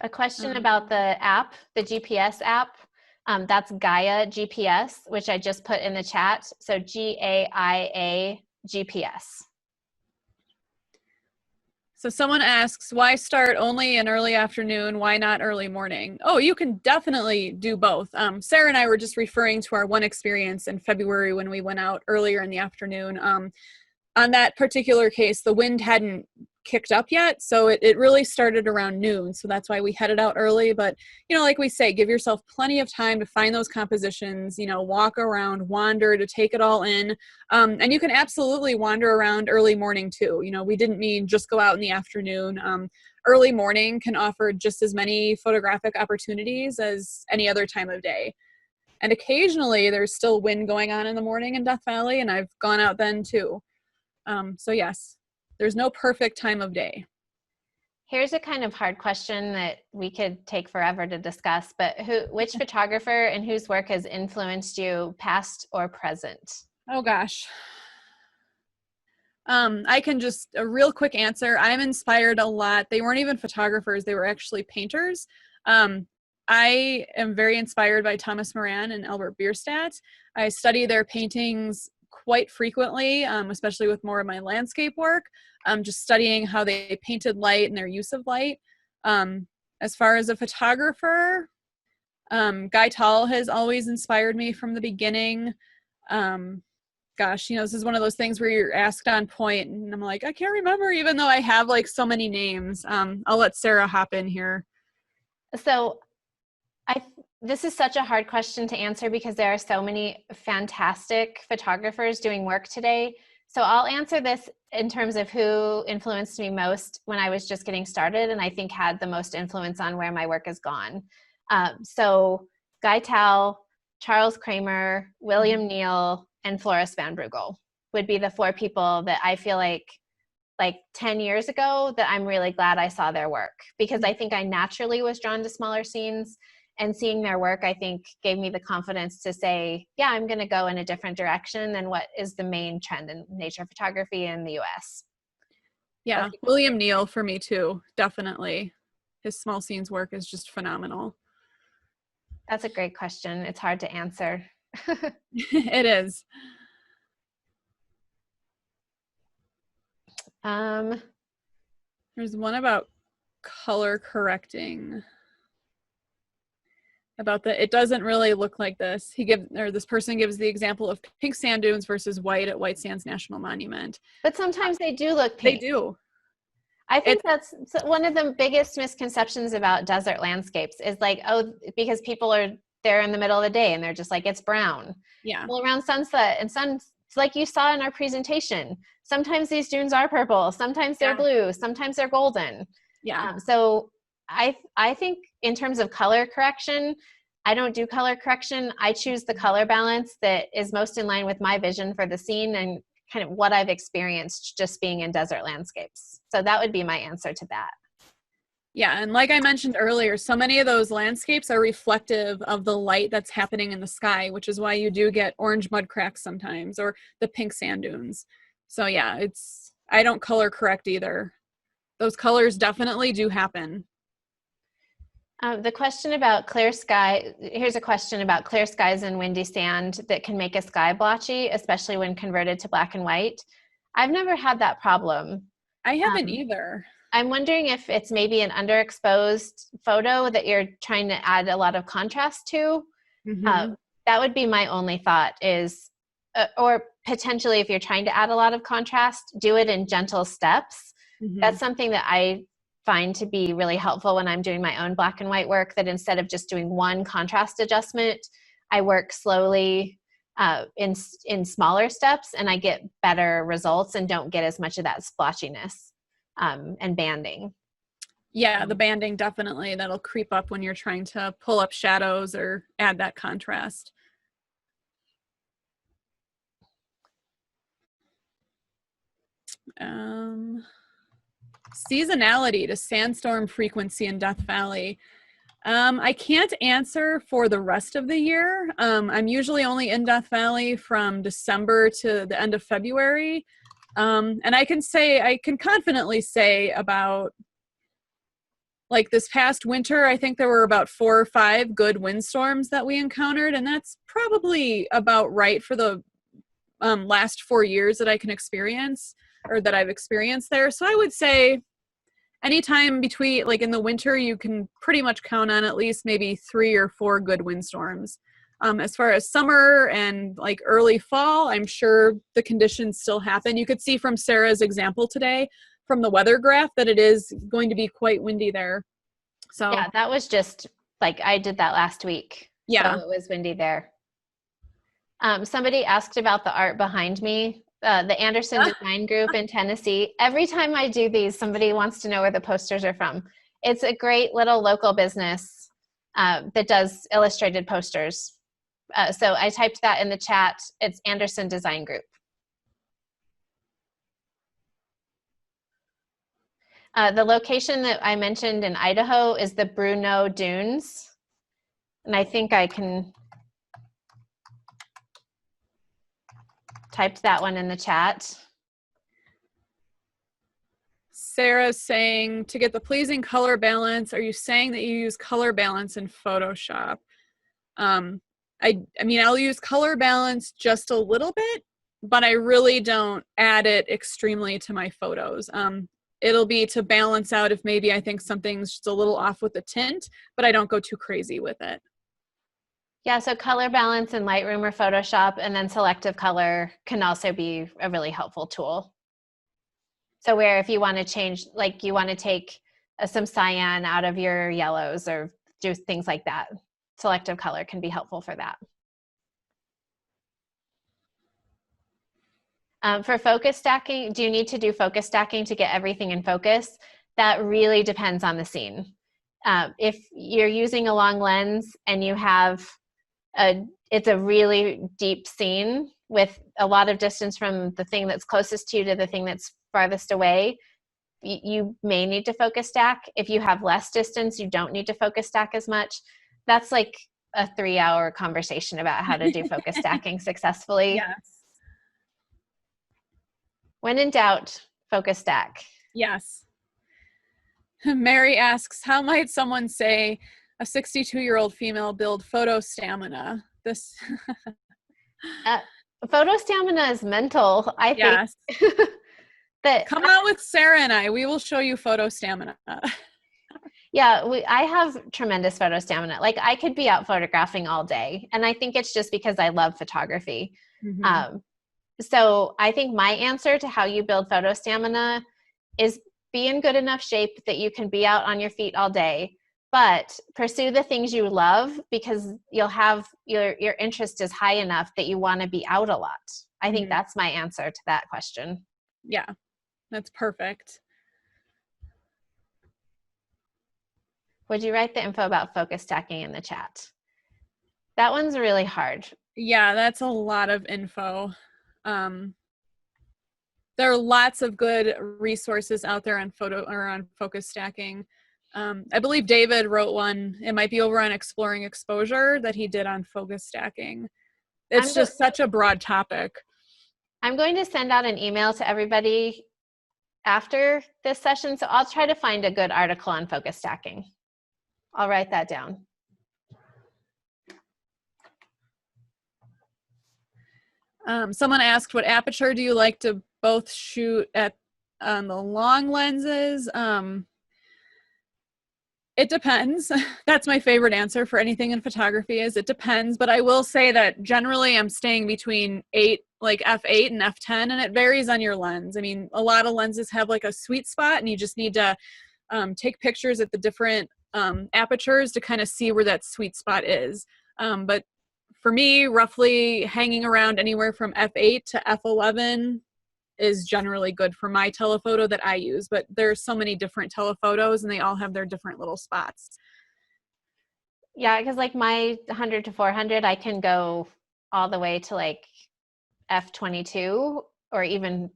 A question about the app, the GPS app. That's Gaia GPS, which I just put in the chat. So GAIA GPS. So someone asks, why start only in early afternoon? Why not early morning? Oh, you can definitely do both. Sarah and I were just referring to our one experience in February when we went out earlier in the afternoon. On that particular case, the wind hadn't kicked up yet, so it really started around noon. So that's why we headed out early. But, you know, like we say, give yourself plenty of time to find those compositions, you know, walk around, wander, to take it all in. And you can absolutely wander around early morning too. You know, we didn't mean just go out in the afternoon. Early morning can offer just as many photographic opportunities as any other time of day. And occasionally there's still wind going on in the morning in Death Valley, and I've gone out then too. So yes, there's no perfect time of day. Here's a kind of hard question that we could take forever to discuss, but which photographer and whose work has influenced you, past or present? Oh gosh. I can just, a real quick answer. I'm inspired a lot. They weren't even photographers. They were actually painters. I am very inspired by Thomas Moran and Albert Bierstadt. I study their paintings quite frequently, especially with more of my landscape work, just studying how they painted light and their use of light. As far as a photographer, Guy Tall has always inspired me from the beginning. Gosh, you know, this is one of those things where you're asked on point and I'm like, I can't remember, even though I have like so many names. I'll let Sarah hop in here. So this is such a hard question to answer because there are so many fantastic photographers doing work today. So I'll answer this in terms of who influenced me most when I was just getting started, and I think had the most influence on where my work has gone. So Guy Tal, Charles Kramer, William Neal, and Floris Van Brugel would be the four people that I feel like 10 years ago that I'm really glad I saw their work, because I think I naturally was drawn to smaller scenes, and seeing their work, I think, gave me the confidence to say, yeah, I'm going to go in a different direction than what is the main trend in nature photography in the US. Yeah, William Neal for me too, definitely. His small scenes work is just phenomenal. That's a great question. It's hard to answer. It is. There's one about color correcting. About the, it doesn't really look like this. This person gives the example of pink sand dunes versus white at White Sands National Monument. But sometimes they do look pink. They do. I think that's one of the biggest misconceptions about desert landscapes is like, oh, because people are there in the middle of the day and they're just like, it's brown. Yeah. Well, around sunset and like you saw in our presentation, sometimes these dunes are purple, sometimes they're blue, sometimes they're golden. Yeah. So I think in terms of color correction, I don't do color correction. I choose the color balance that is most in line with my vision for the scene and kind of what I've experienced just being in desert landscapes. So that would be my answer to that. Yeah, and like I mentioned earlier, so many of those landscapes are reflective of the light that's happening in the sky, which is why you do get orange mud cracks sometimes, or the pink sand dunes. So yeah, I don't color correct either. Those colors definitely do happen. The question about clear sky, here's a question about clear skies and windy sand that can make a sky blotchy, especially when converted to black and white. I've never had that problem. I haven't either. I'm wondering if it's maybe an underexposed photo that you're trying to add a lot of contrast to. That would be my only thought is, or potentially if you're trying to add a lot of contrast, do it in gentle steps. That's something that I find to be really helpful when I'm doing my own black and white work, that instead of just doing one contrast adjustment, I work slowly in smaller steps, and I get better results and don't get as much of that splotchiness and banding. Yeah, the banding definitely, that'll creep up when you're trying to pull up shadows or add that contrast. Seasonality to sandstorm frequency in Death Valley. I can't answer for the rest of the year. I'm usually only in Death Valley from December to the end of February. And I can confidently say about like this past winter, I think there were about 4 or 5 good windstorms that we encountered. And that's probably about right for the last 4 years that I can experience or that I've experienced there. So I would say anytime between, like in the winter, you can pretty much count on at least maybe 3 or 4 good windstorms. As far as summer and like early fall, I'm sure the conditions still happen. You could see from Sarah's example today from the weather graph that it is going to be quite windy there. So Yeah, that was just like I did that last week. yeah. So it was windy there. Somebody asked about the art behind me, the Anderson Design Group in Tennessee. Every time I do these, somebody wants to know where the posters are from. It's a great little local business that does illustrated posters. So I typed that in the chat. It's Anderson Design Group. The location that I mentioned in Idaho is the Bruneau Dunes. And I think I can type that one in the chat. Sarah's saying to get the pleasing color balance, are you saying that you use color balance in Photoshop? I mean, I'll use color balance just a little bit, but I really don't add it extremely to my photos. It'll be to balance out if maybe I think something's just a little off with the tint, but I don't go too crazy with it. Yeah, so color balance in Lightroom or Photoshop, and then selective color can also be a really helpful tool. So where if you want to change, like you want to take some cyan out of your yellows or do things like that, selective color can be helpful for that. For focus stacking, do you need to do focus stacking to get everything in focus? That really depends on the scene. If you're using a long lens and you have it's a really deep scene with a lot of distance from the thing that's closest to you to the thing that's farthest away, you may need to focus stack. If you have less distance, you don't need to focus stack as much. That's like a 3-hour conversation about how to do focus stacking successfully. Yes. When in doubt, focus stack. Yes. Mary asks, how might someone say a 62-year-old female build photo stamina? This photo stamina is mental, I think. yes. That come out with Sarah and I. We will show you photo stamina. Yeah, I have tremendous photo stamina. Like I could be out photographing all day, and I think it's just because I love photography. Mm-hmm. So I think my answer to how you build photo stamina is be in good enough shape that you can be out on your feet all day, but pursue the things you love because you'll have your interest is high enough that you want to be out a lot. I think that's my answer to that question. Yeah, that's perfect. Would you write the info about focus stacking in the chat? That one's really hard. Yeah, that's a lot of info. There are lots of good resources out there on focus stacking. I believe David wrote one. It might be over on Exploring Exposure that he did on focus stacking. It's just such a broad topic. I'm going to send out an email to everybody after this session, so I'll try to find a good article on focus stacking. I'll write that down. Someone asked, what aperture do you like to both shoot at on the long lenses? It depends. That's my favorite answer for anything in photography is it depends. But I will say that generally I'm staying between like f8 and f10, and it varies on your lens. I mean, a lot of lenses have like a sweet spot, and you just need to take pictures at the different apertures to kind of see where that sweet spot is. But for me, roughly hanging around anywhere from f8 to f11 is generally good for my telephoto that I use, but there's so many different telephotos and they all have their different little spots. Yeah, because like my 100 to 400, I can go all the way to like f22 or even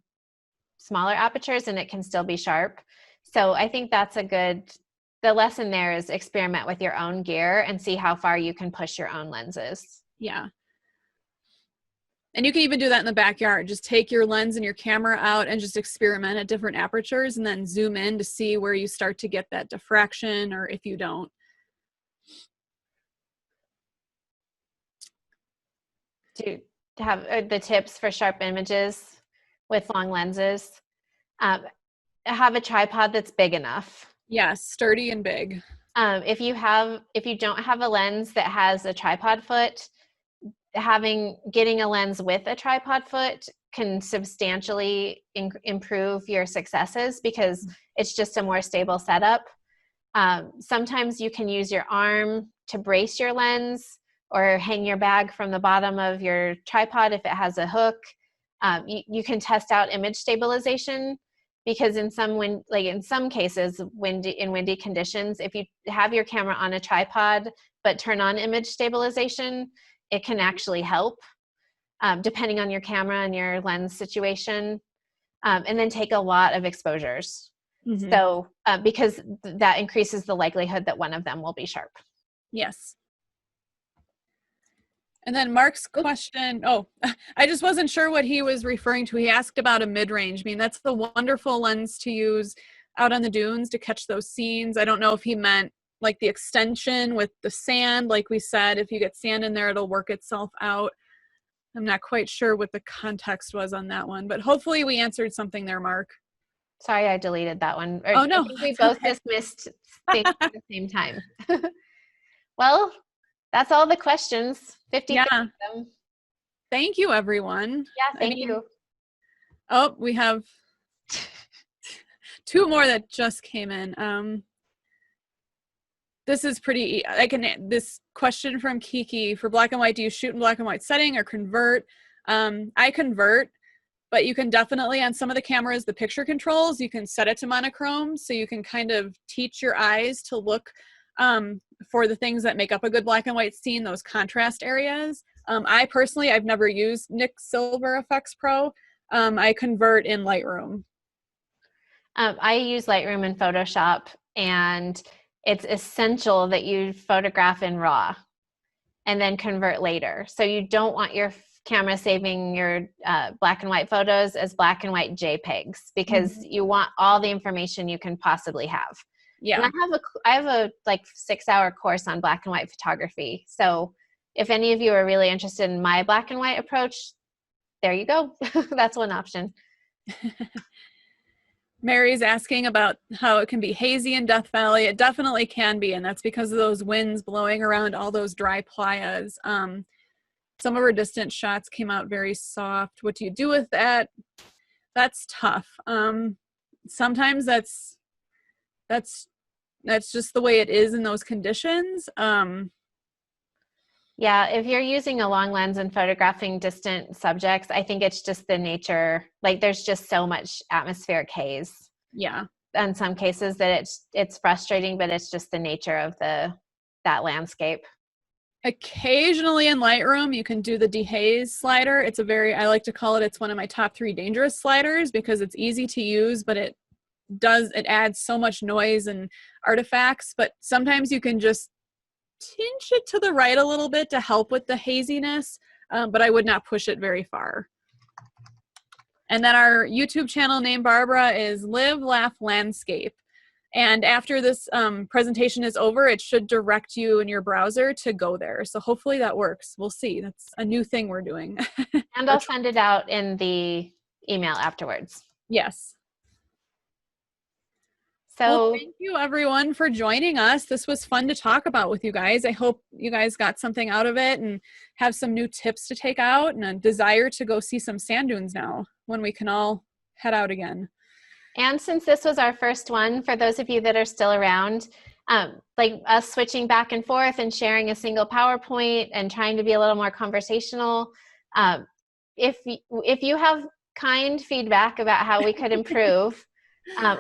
smaller apertures and it can still be sharp. So I think that's a good the lesson there is experiment with your own gear and see how far you can push your own lenses. Yeah. And you can even do that in the backyard. Just take your lens and your camera out and just experiment at different apertures and then zoom in to see where you start to get that diffraction or if you don't. Do you have the tips for sharp images with long lenses? Have a tripod that's big enough. Yes, sturdy and big. If you don't have a lens that has a tripod foot, getting a lens with a tripod foot can substantially improve your successes because it's just a more stable setup. Sometimes you can use your arm to brace your lens or hang your bag from the bottom of your tripod if it has a hook. You can test out image stabilization because in some cases, in windy conditions, if you have your camera on a tripod but turn on image stabilization, it can actually help, depending on your camera and your lens situation, and then take a lot of exposures. Mm-hmm. So, because that increases the likelihood that one of them will be sharp. Yes. And then Mark's question, I just wasn't sure what he was referring to. He asked about a mid-range. I mean, that's the wonderful lens to use out on the dunes to catch those scenes. I don't know if he meant like the extension with the sand. Like we said, if you get sand in there, it'll work itself out. I'm not quite sure what the context was on that one, but hopefully we answered something there, Mark. Sorry, I deleted that one. Oh, no. I think we both dismissed things at the same time. Well, that's all the questions. 50 yeah. of them. Thank you, everyone. Yeah, thank you. Oh, we have 2 more that just came in. This is pretty, this question from Kiki, for black and white, do you shoot in black and white setting or convert? I convert, but you can definitely, on some of the cameras, the picture controls, you can set it to monochrome, so you can kind of teach your eyes to look for the things that make up a good black and white scene, those contrast areas. I've never used Nick Silver Effects Pro. I convert in Lightroom. I use Lightroom and Photoshop, and it's essential that you photograph in RAW and then convert later. So you don't want your camera saving your black and white photos as black and white JPEGs because you want all the information you can possibly have. Yeah. And I have a 6-hour course on black and white photography. So if any of you are really interested in my black and white approach, there you go. That's one option. Mary's asking about how it can be hazy in Death Valley. It definitely can be, and that's because of those winds blowing around all those dry playas. Some of her distant shots came out very soft. What do you do with that? That's tough. Sometimes that's just the way it is in those conditions. Yeah, if you're using a long lens and photographing distant subjects, I think it's just the nature, there's just so much atmospheric haze. Yeah. In some cases that it's frustrating, but it's just the nature of that landscape. Occasionally in Lightroom, you can do the dehaze slider. I like to call it's one of my top 3 dangerous sliders because it's easy to use, but it adds so much noise and artifacts. But sometimes you can just tinge it to the right a little bit to help with the haziness, but I would not push it very far. And then our YouTube channel name, Barbara, is Live, Laugh, Landscape. And after this presentation is over, it should direct you in your browser to go there. So hopefully that works. We'll see. That's a new thing we're doing. And I'll send it out in the email afterwards. Yes. So thank you everyone for joining us. This was fun to talk about with you guys. I hope you guys got something out of it and have some new tips to take out and a desire to go see some sand dunes now when we can all head out again. And since this was our first one, for those of you that are still around, like us switching back and forth and sharing a single PowerPoint and trying to be a little more conversational, if you have kind feedback about how we could improve,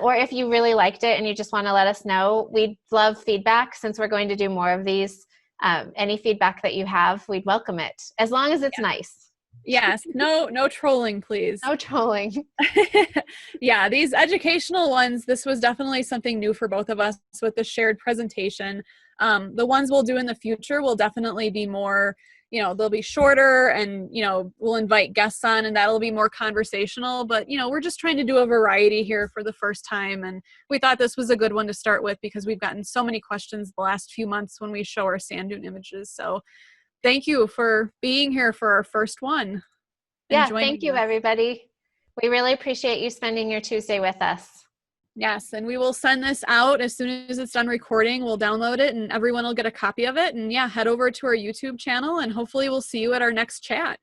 or if you really liked it and you just want to let us know, we'd love feedback since we're going to do more of these. Any feedback that you have, we'd welcome it, as long as it's nice. Yes. No trolling, please. No trolling. Yeah, these educational ones, this was definitely something new for both of us with the shared presentation. The ones we'll do in the future will definitely be more, they'll be shorter and, we'll invite guests on and that'll be more conversational. But, we're just trying to do a variety here for the first time. And we thought this was a good one to start with because we've gotten so many questions the last few months when we show our sand dune images. So thank you for being here for our first one and Yeah, joining thank you, us. everybody. We really appreciate you spending your Tuesday with us. Yes, and we will send this out as soon as it's done recording. We'll download it and everyone will get a copy of it. And yeah, head over to our YouTube channel and hopefully we'll see you at our next chat.